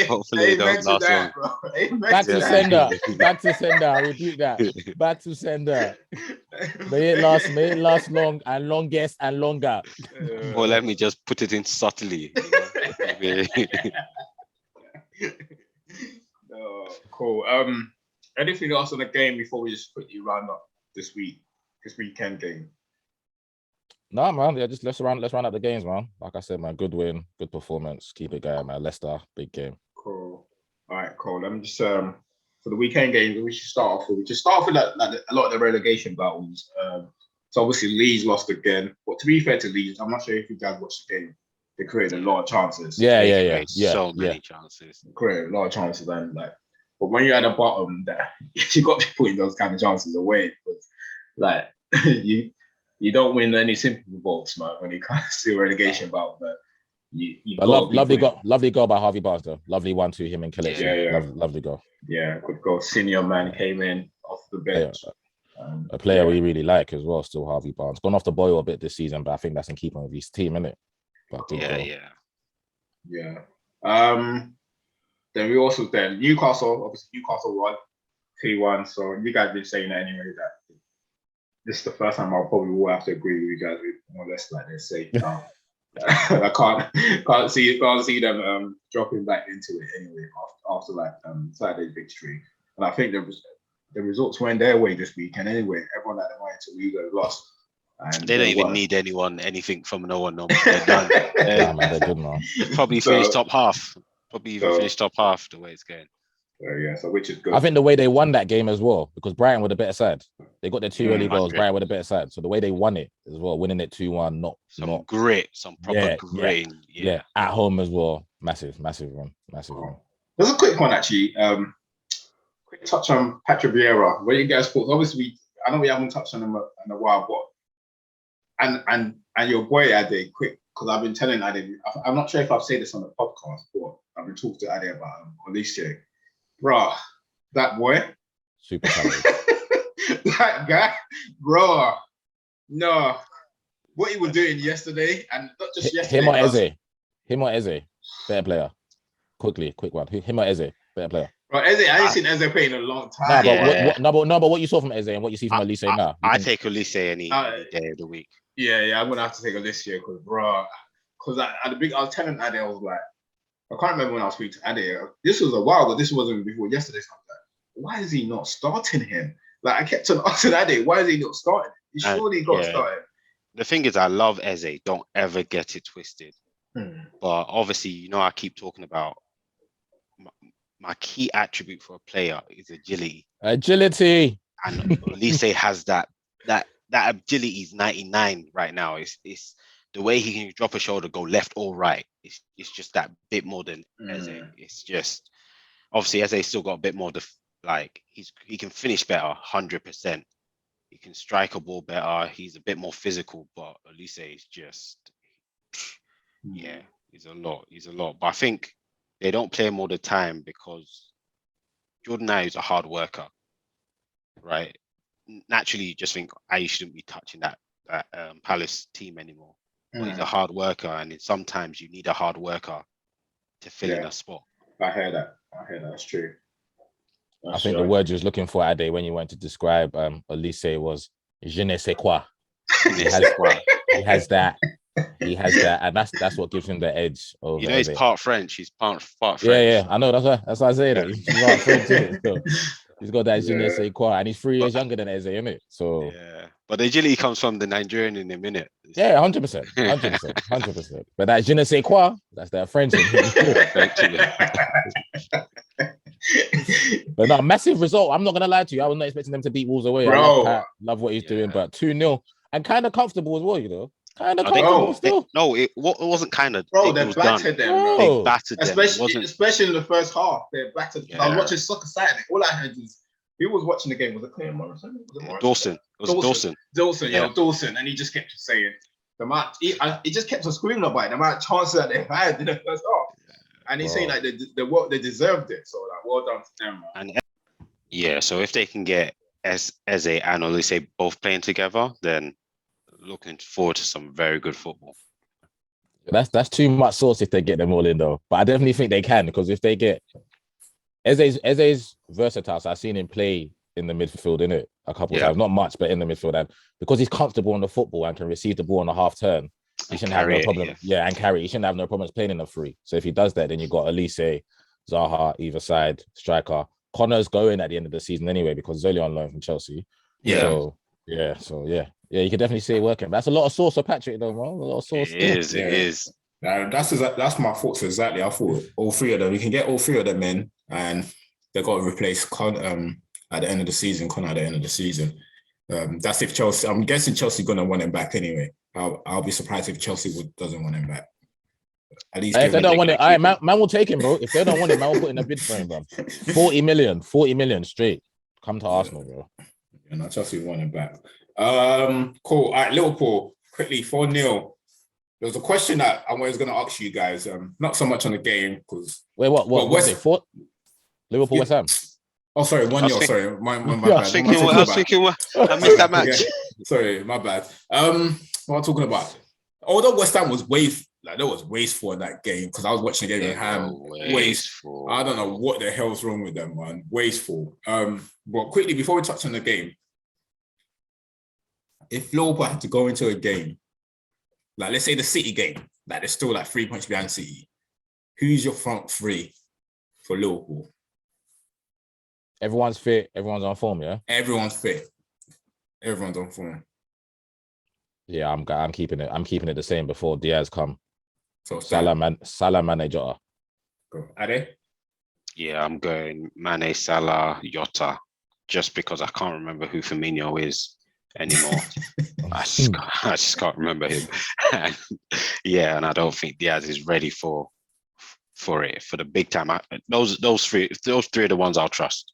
Hopefully it don't last long. Back to sender. I rebuke that. Back to sender. May it last long and longest and longer. Well, let me just put it in subtly. Cool. Anything else on the game before we just quickly round up this weekend game? No, man. Yeah, just let's round up the games, man. Like I said, man, good win, good performance. Keep it going, man. Leicester, big game. Cool. All right, cool. Let me just for the weekend games, we should start off with. We just start off with like a lot of the relegation battles. So obviously Leeds lost again. But to be fair to Leeds, I'm not sure if you guys watched the game. They created a lot of chances. So many chances. Created a lot of chances, and like, but when you're at the bottom, that you got to be putting those kind of chances away because, like, you don't win any simple votes, man. When it comes to relegation battle, but lovely goal by Harvey Barnes though. Lovely 1-2 him and Kelechi. Yeah. Lovely goal. Yeah, good goal. Senior man came in off the bench. A player we really like as well, still Harvey Barnes. Gone off the boil a bit this season, but I think that's in keeping with his team, innit? But yeah. Then we also Newcastle. Obviously, Newcastle won 3-1. So you guys been saying that anyway. That this is the first time I'll probably will have to agree with you guys with more or less like they say. I can't see them dropping back into it anyway after like Saturday's victory. And I think the results went their way this weekend anyway. Everyone that they wanted to lose they lost. And they don't even need anything from no one. They're done. They're good, man. Probably finished top half. Probably even finished top half the way it's going. So which is good. I think the way they won that game as well, because Brighton were the better side. They got their 2 early goals. Brighton were the better side. So the way they won it as well, winning it 2-1, some grit, some proper grit. Yeah, at home as well. Massive run. There's a quick one actually. Quick touch on Patrick Vieira. What are you guys' thoughts? Obviously, I know we haven't touched on him in a while, but and your boy Ade, quick, because I've been telling Ade, I'm not sure if I've said this on the podcast, but I've been talking to Ade about him on this year. Bruh, that boy. Super talented. That guy, bro. No. What he was doing yesterday, and not just yesterday. Him or Eze? Better player. Quick one. Him or Eze? Better player. Bro, Eze, I ain't seen Eze play in a long time. But what you saw from Eze and what you see from Elise now? I take Elise any day of the week. Yeah, I'm gonna have to take Elise here because I was telling Ade, I was like, I can't remember when I was speaking to Ade. This was a while ago. This wasn't before yesterday. So I was like, why is he not starting him? Like I kept on asking Ade, why is he not starting? He surely got started. The thing is, I love Eze. Don't ever get it twisted. But obviously, I keep talking about my key attribute for a player is agility. And Elise has that agility is 99 right now. It's the way he can drop a shoulder, go left or right. It's just that bit more than Eze. It's just obviously Eze still got a bit more he can finish better, 100%. He can strike a ball better. He's a bit more physical, but Elise is just he's a lot. But I think they don't play him all the time because Jordan Ayew is a hard worker, right? Naturally, you just think Ayew shouldn't be touching that Palace team anymore. But he's a hard worker, and sometimes you need a hard worker to fill in a spot. I hear that. That's true. I think the word you was looking for, Ade, when you went to describe Elise was je ne sais quoi. He has that, and that's what gives him the edge. Over he's part French. He's part French. Yeah. I know. That's why I say that. He's part French too. So he's got that je ne sais quoi, and he's 3 years younger than Eze, isn't it? So but the agility comes from the Nigerian in him, innit? 100%. But that je ne sais quoi, that's that French. But no, massive result. I'm not gonna lie to you. I was not expecting them to beat Wolves away. Bro. I love what he's doing, but 2-0 and kind of comfortable as well. Kind of comfortable still. It wasn't kind of. Bro, they battered them. Bro. They battered them. Especially in the first half, they battered. Yeah. I was watching Soccer Saturday. All I heard is who was watching the game. Was it Clay Morrison? Dawson. It was Dawson. Dawson, and he just kept saying the amount. He just kept on screaming about it. The amount of chances that they had in the first half. And he's saying like they deserved it. So like, well done to them, man. And so if they can get Eze and Olise both playing together, then looking forward to some very good football. That's too much sauce if they get them all in though. But I definitely think they can, because if they get Eze's versatile. So I've seen him play in the midfield, innit? A couple of times, not much, but in the midfield. And because he's comfortable on the football and can receive the ball on a half turn, he shouldn't have no problem. And carry. He shouldn't have no problems playing in the free. So if he does that, then you've got Elise, Zaha, either side, striker. Connor's going at the end of the season anyway, because he's only on loan from Chelsea. So you can definitely see it working. That's a lot of sauce for Patrick, though, man. A lot of sauce. It is. That's my thoughts exactly. I thought all 3 of them. We can get all 3 of them in, and they got to replace Con at the end of the season. Con at the end of the season. That's if Chelsea. I'm guessing Chelsea gonna want him back anyway. I'll be surprised if Chelsea doesn't want him back. At least if they don't want it, man will take him, bro. If they don't want it, man will put in a bid for him, bro. 40 million straight. Come to Arsenal, bro. Yeah, no, Chelsea want him back. Cool. All right, Liverpool, quickly, 4-0. There was a question that I was going to ask you guys, not so much on the game, because... Wait, what was it? Liverpool, yeah. West Ham? Oh, sorry, 1-0, sorry. My bad. I was thinking, I missed that match. Sorry, my bad. What am I talking about? Although West Ham was there was wasteful in that game, because I was watching the game with Ham. Wasteful. I don't know what the hell's wrong with them, man. Wasteful. But quickly, before we touch on the game, if Liverpool had to go into a game, like let's say the City game, like they're still like 3 points behind City, who's your front three for Liverpool? Everyone's fit. Everyone's on form, yeah? Everyone's fit. Everyone's on form. Yeah, I'm keeping it. I'm keeping it the same before Diaz come. So Salah, Mane, Jota. Go. Ade? Yeah, I'm going Mane, Salah, Jota, just because I can't remember who Firmino is anymore. I just can't remember him. And I don't think Diaz is ready for the big time. Those three are the ones I'll trust.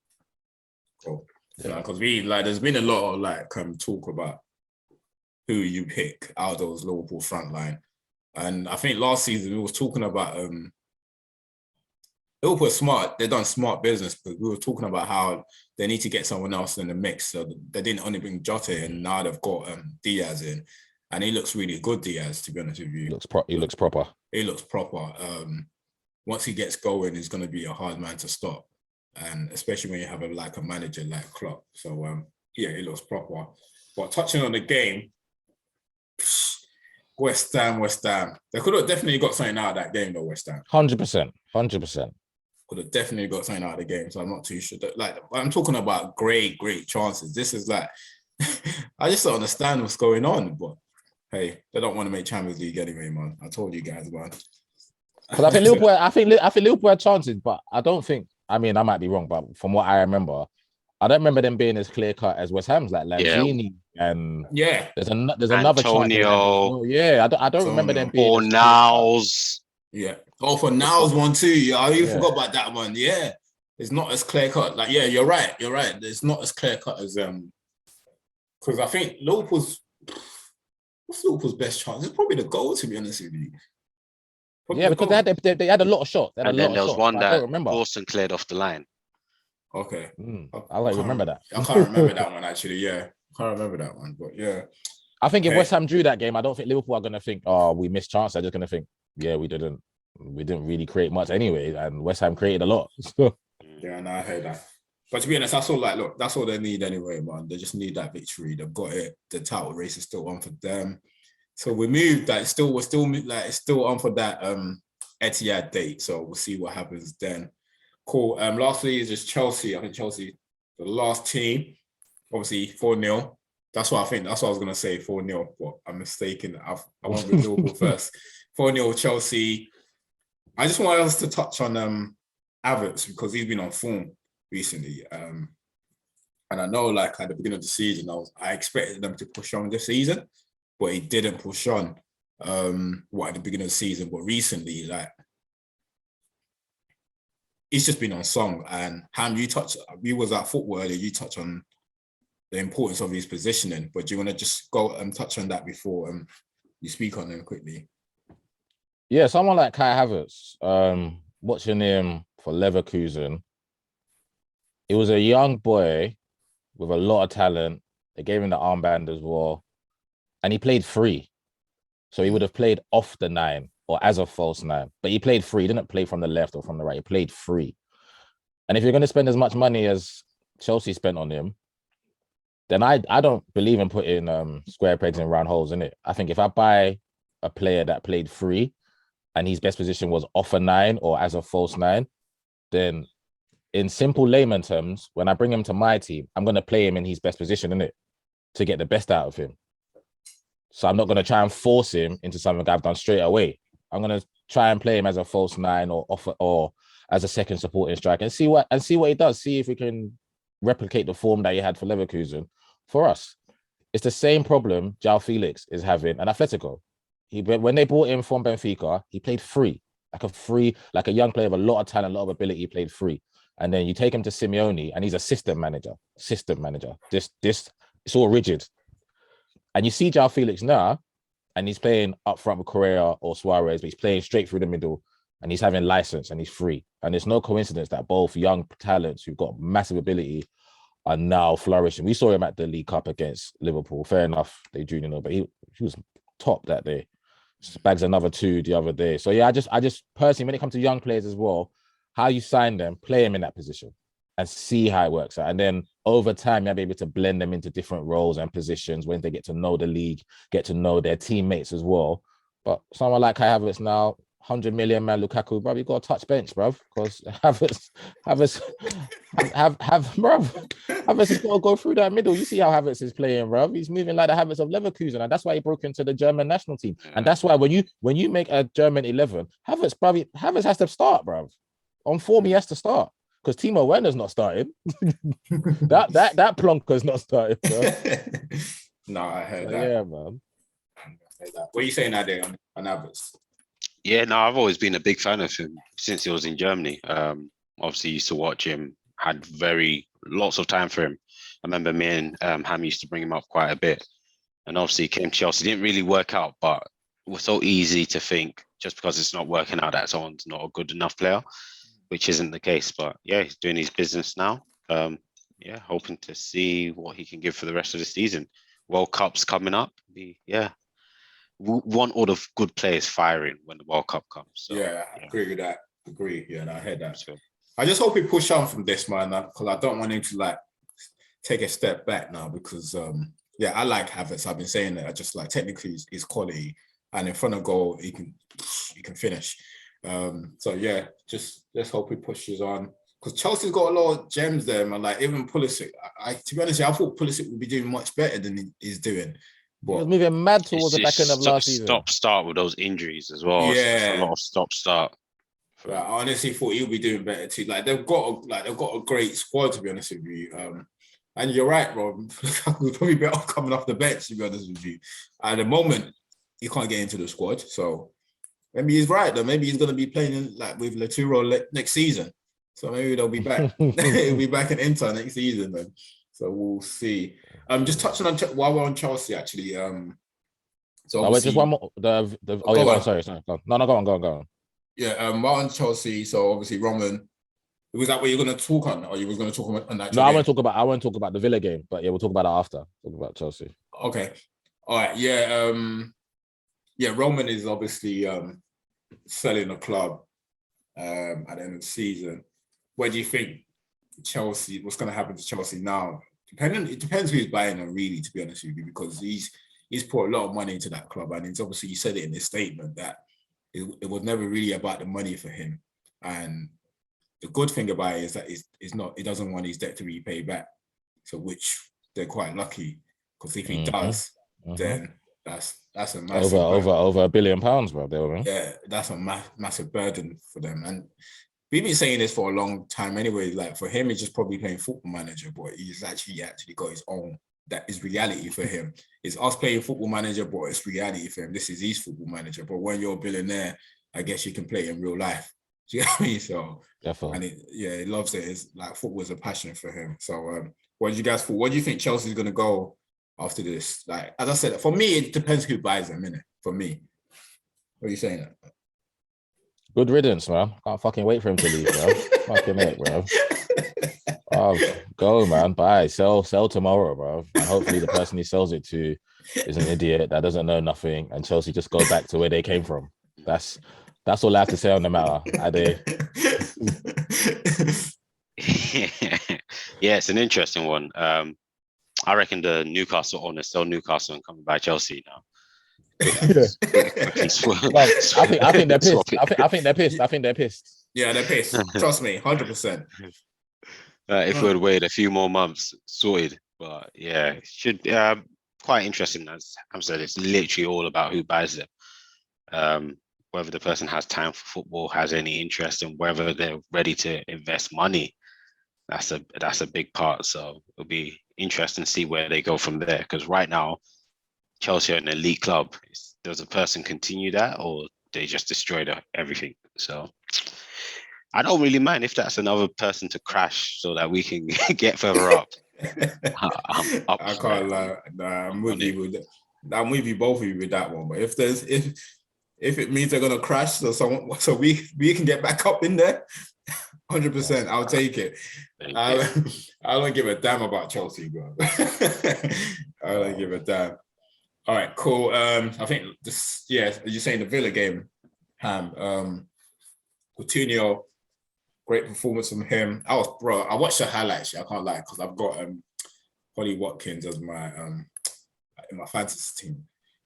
Cool. Yeah, because there's been a lot of talk about who you pick out of those Liverpool front line. And I think last season we was talking about Liverpool smart. They've done smart business, but we were talking about how they need to get someone else in the mix. So they didn't only bring Jota in, now they've got Diaz in. And he looks really good, Diaz, to be honest with you. He looks proper. He looks proper. Once he gets going, he's going to be a hard man to stop. And especially when you have a manager like Klopp. So, he looks proper. But touching on the game, West Ham. They could have definitely got something out of that game, though, West Ham. 100%. Could have definitely got something out of the game, so I'm not too sure. I'm talking about great chances. This is I just don't understand what's going on, but hey, they don't want to make Champions League anyway, man. I told you guys, man. Because I think Liverpool had chances, but I don't think. I mean, I might be wrong, but from what I remember, I don't remember them being as clear cut as West Ham's, like Lanzini and there's another Antonio. Yeah, I don't remember them being. Or Niles. Yeah. Oh, for Niles one too. Yeah, I even forgot about that one. Yeah, it's not as clear cut. You're right. It's not as clear cut as because I think what's Liverpool's best chance? It's probably the goal, to be honest with you. Because they had a lot of shots. And then there was one that Dawson cleared off the line. Okay. I remember that. I can't remember that one, actually. Yeah. I can't remember that one. But yeah. I think if West Ham drew that game, I don't think Liverpool are going to think, oh, we missed chance. They're just going to think, yeah, we didn't really create much anyway. And West Ham created a lot. Yeah, no, I heard that. But to be honest, that's all they need anyway, man. They just need that victory. They've got it. The title race is still on for them. So we moved that. It's still on for that Etihad date. So we'll see what happens then. Cool. Lastly is just Chelsea. I think Chelsea, the last team, obviously 4-0. That's what I was going to say, 4-0, but I'm mistaken. I went with Liverpool first. 4-0 Chelsea. I just want us to touch on Havertz because he's been on form recently. And I know at the beginning of the season, I expected them to push on this season, but he didn't push on at the beginning of the season. But recently, he's just been on song. And Ham, we was at football earlier, you touched on the importance of his positioning, but do you want to just go and touch on that before you speak on him quickly? Yeah, someone like Kai Havertz, watching him for Leverkusen, he was a young boy with a lot of talent. They gave him the armband as well. And he played free. So he would have played off the 9 or as a false 9. But he played free. He didn't play from the left or from the right. He played free. And if you're going to spend as much money as Chelsea spent on him, then I don't believe in putting square pegs in round holes, in it. I think if I buy a player that played free and his best position was off a 9 or as a false 9, then in simple layman terms, when I bring him to my team, I'm going to play him in his best position, innit, to get the best out of him. So I'm not going to try and force him into something I've done straight away. I'm going to try and play him as a false 9 or as a second supporting striker and see what he does. See if we can replicate the form that he had for Leverkusen for us. It's the same problem João Felix is having at Atletico. When they brought him from Benfica, he played free, like a young player with a lot of talent, a lot of ability. He played free, and then you take him to Simeone, and he's a system manager. This, it's all rigid. And you see João Felix now, and he's playing up front with Correa or Suarez, but he's playing straight through the middle, and he's having license, and he's free. And it's no coincidence that both young talents who've got massive ability are now flourishing. We saw him at the League Cup against Liverpool. Fair enough, they junior, but he was top that day. Bags another 2 the other day. So yeah, I just personally, when it comes to young players as well, how you sign them, play them in that position and see how it works out. And then over time, you'll be able to blend them into different roles and positions when they get to know the league, get to know their teammates as well. But someone like Kai Havertz now, 100 million man Lukaku, bro, you got to touch bench, bro, because Havertz has got to go through that middle. You see how Havertz is playing, bro. He's moving like the Havertz of Leverkusen, and that's why he broke into the German national team. And that's why when you make a German 11, Havertz has to start, bro. On form, he has to start because Timo Werner's not starting. that Plonker's not starting, bro. No, I heard that. Yeah, man. What are you saying that day on Havertz? Yeah, no, I've always been a big fan of him since he was in Germany. Obviously, used to watch him, had lots of time for him. I remember me and Ham used to bring him up quite a bit. And obviously, he came to Chelsea. Didn't really work out, but it was so easy to think just because it's not working out that someone's not a good enough player, which isn't the case. But yeah, he's doing his business now. Yeah, hoping to see what he can give for the rest of the season. World Cup's coming up. Yeah. We want all the good players firing when the World Cup comes. So, yeah, I agree with that. Yeah, no, I heard that. So, I just hope he push on from this, man, because I don't want him to like take a step back now. Because I like Havertz. I've been saying that. I just like technically his quality, and in front of goal he can finish. So yeah, just let's hope he pushes on. Because Chelsea's got a lot of gems there, man. Like even Pulisic. To be honest, I thought Pulisic would be doing much better than he's doing. He was moving mad towards the back end of last season. Stop with those injuries as well. Yeah, it's a lot of start. I honestly thought he'll be doing better too. Like they've got a great squad, to be honest with you. And you're right, bro. We're probably better off coming off the bench, to be honest with you. At the moment, he can't get into the squad, so maybe he's right though. Maybe he's going to be playing like with Laturo next season. So maybe they'll be back. He'll be back in Inter next season then. So we'll see. Just touching on while we're on Chelsea, actually. So wait, just one more. Sorry. Go on. Yeah. While on Chelsea, so obviously Roman. Was that what you're going to talk on, or you was going to talk on that? No, I want to talk about the Villa game, but yeah, we'll talk about it after. Talk about Chelsea. Okay. All right. Yeah. Roman is obviously selling the club at the end of the season. What do you think? Chelsea, what's going to happen to Chelsea now? It depends who's buying them, really, to be honest with you, because he's put a lot of money into that club, and it's obviously, he said it in his statement that it was never really about the money for him. And the good thing about it is that he doesn't want his debt to be paid back. So which they're quite lucky, because if he does, then that's a massive over £1 billion, bro. Yeah, that's a massive burden for them. And we've been saying this for a long time anyway. Like for him, he's just probably playing Football Manager, but he's actually got his own. That is reality for him. It's us playing Football Manager, but it's reality for him. This is his Football Manager. But when you're a billionaire, I guess you can play in real life. Do you know what I mean? So definitely. And he loves it. It's like football is a passion for him. So what do you guys think? What do you think Chelsea's gonna go after this? Like as I said, for me, it depends who buys them, innit? For me. What are you saying? Good riddance, man. Can't fucking wait for him to leave, bro. Fucking it, bro. Oh, go, man. Buy, sell tomorrow, bro. And hopefully the person he sells it to is an idiot that doesn't know nothing, and Chelsea just go back to where they came from. That's all I have to say on the matter. Yeah, it's an interesting one. I reckon the Newcastle owners sell Newcastle and come by Chelsea now. I think they're pissed. I think they're pissed. Yeah, they're pissed. Trust me, 100%. If we'd wait a few more months, sorted. But yeah, it should quite interesting. As I said, it's literally all about who buys them. whether the person has time for football, has any interest, and whether they're ready to invest money. That's a big part. So it'll be interesting to see where they go from there. Because right now, Chelsea are an elite club. Does a person continue that, or they just destroy everything? So I don't really mind if that's another person to crash so that we can get further up. I'm up I for can't it. lie. Nah, I'm with on you with that. I'm with you both of you with that one. But if it means they're gonna crash, so we can get back up in there, 100%. I'll take it. I don't give a damn about Chelsea, bro. I don't give a damn. All right, cool. I think this, yeah, as you're saying, the Villa game, Ham. Coutinho, great performance from him. I watched the highlights. I can't lie, because I've got Holly Watkins as my in my fantasy team.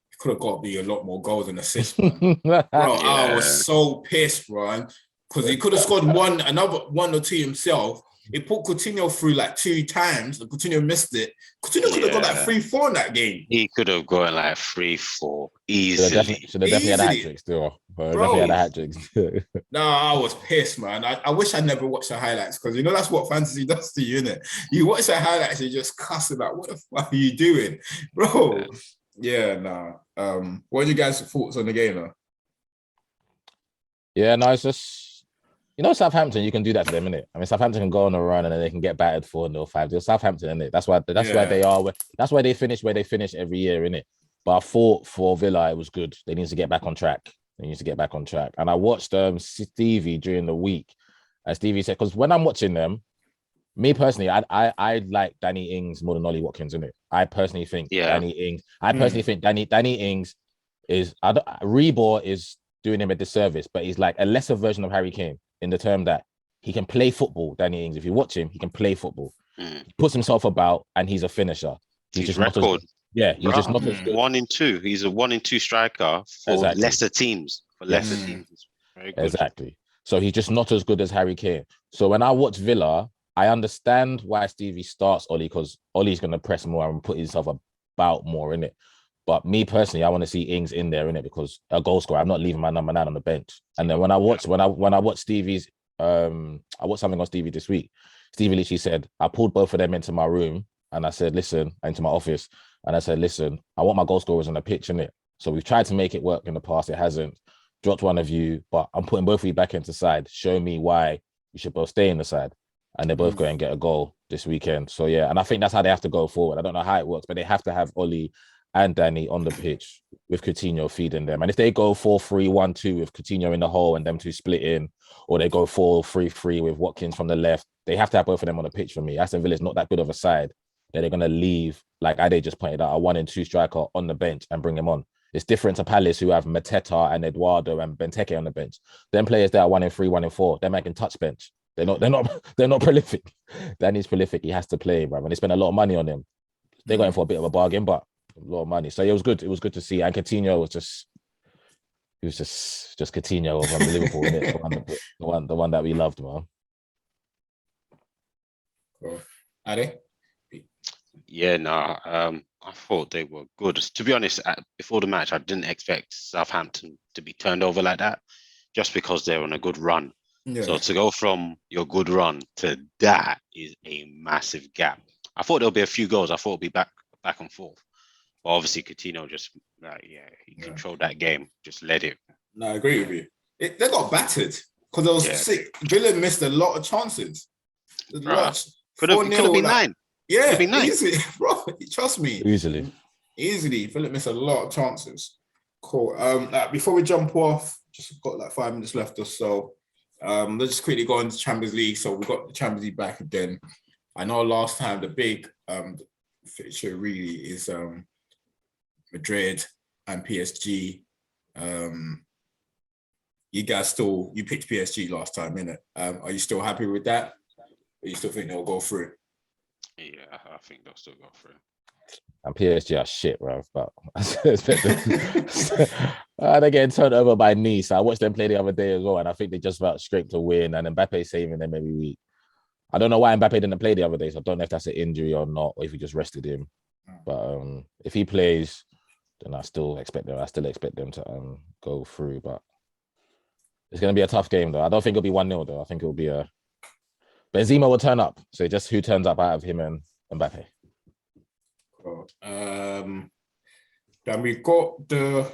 He could have got me a lot more goals and assists, man. Bro, I was so pissed, bro, because he could have scored another one or two himself. He put Coutinho through like 2 times, and Coutinho missed it. Coutinho could have got like 3-4 in that game. He could have gone like 3-4 easily. Should have definitely had a hat trick still. Definitely had a hat trick. No, I was pissed, man. I wish I never watched the highlights, because that's what fantasy does to you, innit? You watch the highlights, you just cuss about what the fuck are you doing, bro? Yeah, nah. What are you guys' thoughts on the game, though? Yeah, no, it's just, Southampton, you can do that to them, innit? I mean, Southampton can go on a run and then they can get battered 4-5. They're Southampton, innit? That's why they are. That's why they finish where they finish every year, innit? But I thought for Villa, it was good. They need to get back on track. And I watched Stevie during the week. As Stevie said, because when I'm watching them, me personally, I like Danny Ings more than Ollie Watkins, innit? I personally think Danny Ings. I personally think Danny Ings is. Rebor is doing him a disservice, but he's like a lesser version of Harry Kane in the term that he can play football. Danny Ings, if you watch him, he can play football. He puts himself about, and he's a finisher. He's just record. not as, yeah, he's just not as good. 1 in 2. He's a 1 in 2 striker for lesser teams. It's very good. Exactly. So he's just not as good as Harry Kane. So when I watch Villa, I understand why Stevie starts Ollie, because Ollie's going to press more and put himself about more in it. But me personally, I want to see Ings in there, in it, because a goal scorer. I'm not leaving my number 9 on the bench. And then when I watch Stevie's, I watched something on Stevie this week. Stevie literally said, I pulled both of them into my room and I said, listen, into my office, and I said, listen, I want my goal scorers on the pitch, in it. So we've tried to make it work in the past. It hasn't. Dropped one of you, but I'm putting both of you back into side. Show me why you should both stay in the side. And they both go and get a goal this weekend. So yeah, and I think that's how they have to go forward. I don't know how it works, but they have to have Ollie and Danny on the pitch with Coutinho feeding them. And if they go 4-3-1-2 with Coutinho in the hole and them two split in, or they go 4-3-3 with Watkins from the left, they have to have both of them on the pitch for me. Aston Villa's not that good of a side that they're going to leave, like Ade just pointed out, a 1 in 2 striker on the bench and bring him on. It's different to Palace, who have Mateta and Eduardo and Benteke on the bench. Them players there are 1 in 3, 1 in 4. They're making touch bench. They're not prolific. Danny's prolific. He has to play, bro. And they spent a lot of money on him. They got him for a bit of a bargain, but a lot of money. So it was good. It was good to see. And Coutinho was just Coutinho from Liverpool, the one that we loved, man. Cool. Ade? Yeah, I thought they were good. To be honest, before the match, I didn't expect Southampton to be turned over like that, just because they're on a good run. Yeah. So to go from your good run to that is a massive gap. I thought there'll be a few goals. I thought it'll be back and forth. But obviously, Coutinho just, he controlled that game, just led it. No, I agree with you. They got battered because it was sick. Villa missed a lot of chances. Could have been 9. Yeah, easily, bro. Trust me. Easily. Villa missed a lot of chances. Cool. Before we jump off, just got like 5 minutes left or so. Let's just quickly go into Champions League. So we got the Champions League back again. I know last time the big fixture really is Madrid and PSG. You guys you picked PSG last time, innit? Are you still happy with that? Or you still think they'll go through? Yeah, I think they'll still go through. And PSG are shit, bro. But they're getting turned over by Nice. I watched them play the other day as well, and I think they just about scraped a win. And Mbappe saving them every week. I don't know why Mbappe didn't play the other day, so I don't know if that's an injury or not, or if he just rested him. But if he plays, then I still expect them to go through. But It's going to be a tough game, though. I don't think it'll be 1-0, though. I think it'll be a... Benzema will turn up. So just who turns up out of him and Mbappe. Cool. Then we've got the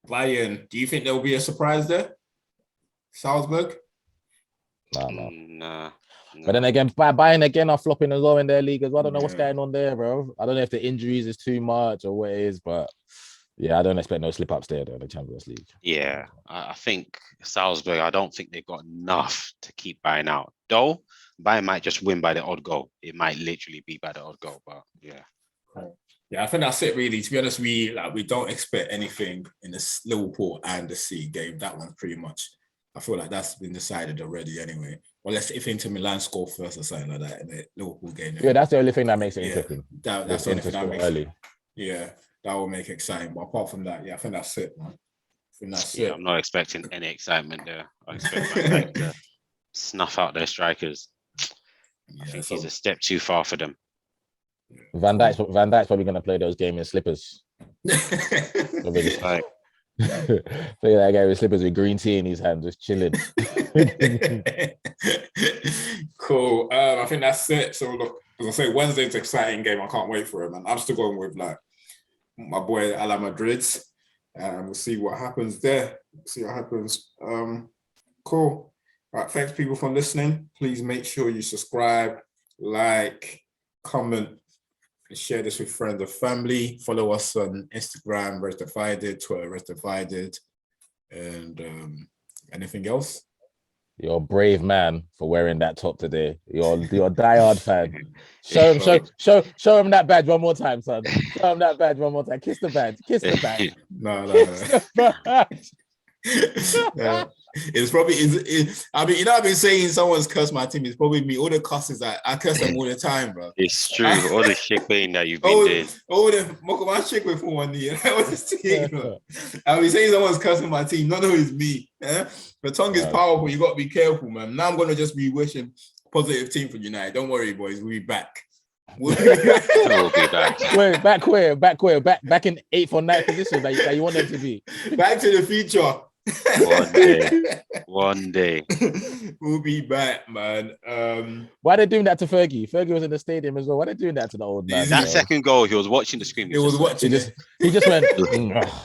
Bayern. Do you think there will be a surprise there? Salzburg? Nah. But then again, Bayern again are flopping as well in their league as well. I don't know what's going on there, bro. I don't know if the injuries is too much or what it is, but yeah, I don't expect no slip ups there though in the Champions League. Yeah, I think Salzburg, I don't think they've got enough to keep Bayern out. Though Bayern might just win by the odd goal. It might literally be by the odd goal, but yeah. Yeah, I think that's it really. To be honest, we don't expect anything in this Liverpool and the C game. That one's pretty much, I feel like that's been decided already anyway. Unless if Inter Milan score first or something like that in the Liverpool game. Yeah, that's the only thing that makes it interesting. That's the only thing that makes early. it. Yeah, that will make it exciting. But apart from that, yeah, I think that's it, man. I'm not expecting any excitement there. I expect Man to snuff out their strikers. I think he's a step too far for them. Van Dijk's probably going to play those games in slippers. Like, play that guy with slippers with green tea in his hand, just chilling. Cool. I think that's it. So look, as I say, Wednesday's an exciting game. I can't wait for it, man. I'm still going with like my boy Ala Madrid. We'll see what happens there. See what happens. Cool. All right. Thanks, people, for listening. Please make sure you subscribe, like, comment, and share this with friends and family. Follow us on Instagram, Rest Divided, Twitter, Rest Divided, and anything else. You're a brave man for wearing that top today. You're a diehard fan. Show him that badge one more time, son. Show him that badge one more time. Kiss the badge. Kiss the badge. No. Yeah. It's probably. I mean, I've been saying someone's cursed my team. It's probably me. All the cusses that I curse them all the time, bro. It's true. All the shit that you've been doing. All the my chick with one knee. I've been saying someone's cursing my team. Not always me. The tongue is powerful. You got to be careful, man. Now I'm gonna just be wishing positive team for United. Don't worry, boys. We'll be back. We'll be back. Wait, back where? Back in 8th or 9th position that you want them to be. Back to the future. One day. We'll be back, man. Why are they doing that to Fergie? Fergie was in the stadium as well. Why are they doing that to the old man? That second goal, he was watching the screen. He was watching it. He just went, bloody hell.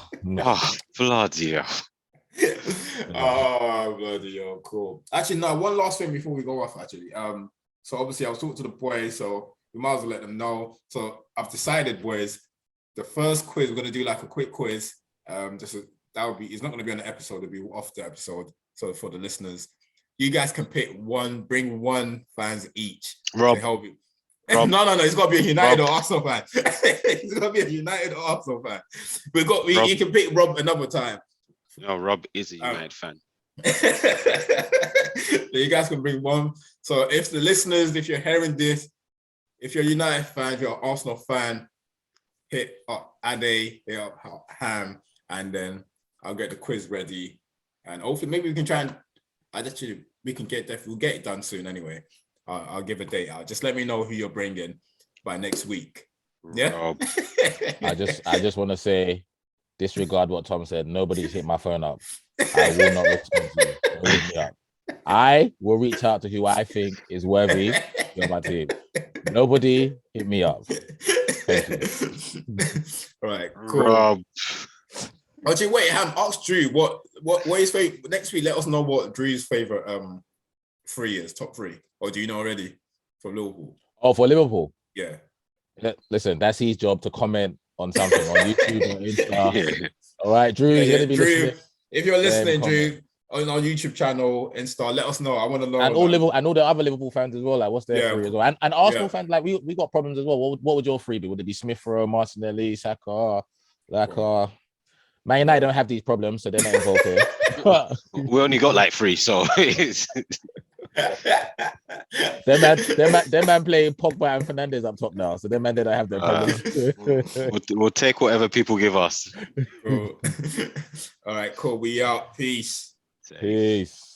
Oh, bloody hell, cool. Actually, no, one last thing before we go off, actually. So obviously I was talking to the boys, so we might as well let them know. So I've decided, boys, the first quiz, we're gonna do like a quick quiz. It's not going to be on the episode, it'll be off the episode. So for the listeners, you guys can pick bring one fans each Rob. to help you. Rob. No, it's got to be a United or Arsenal fan. It's got to be a United or Arsenal fan. You can pick Rob another time. No, Rob is a United fan. So you guys can bring one. So if the listeners, if you're hearing this, if you're a United fan, if you're an Arsenal fan, hit up Ade, hit up Ham, and then I'll get the quiz ready, and hopefully maybe we can try and we'll get it done soon anyway. I'll give a date out. Just let me know who you're bringing by next week. Yeah. I just want to say, disregard what Tom said. Nobody's hit my phone up. I will not respond to you. Don't hit me up. I will reach out to who I think is worthy of my team. Nobody hit me up. Thank you. All right. Cool. Rob. Actually, wait, Ham, ask Drew what his favorite next week. Let us know what Drew's favorite top three, or do you know already for Liverpool? Oh, for Liverpool, yeah. Listen, that's his job to comment on something on YouTube or Insta. All right, Drew, you're gonna be Drew, listening. If you're listening, Drew, on our YouTube channel, Insta, let us know. I want to know. And all the other Liverpool fans as well. Like, what's their three as well? And Arsenal fans, like, we got problems as well. What would your three be? Would it be Smith Rowe, Martinelli, Saka, Laka? Man United don't have these problems, so they're not involved here. We only got like 3, so it's... Them man playing Pogba and Fernandes up top now, so them man they don't have their problems. We'll take whatever people give us. Cool. All right, cool. We out. Peace. Peace.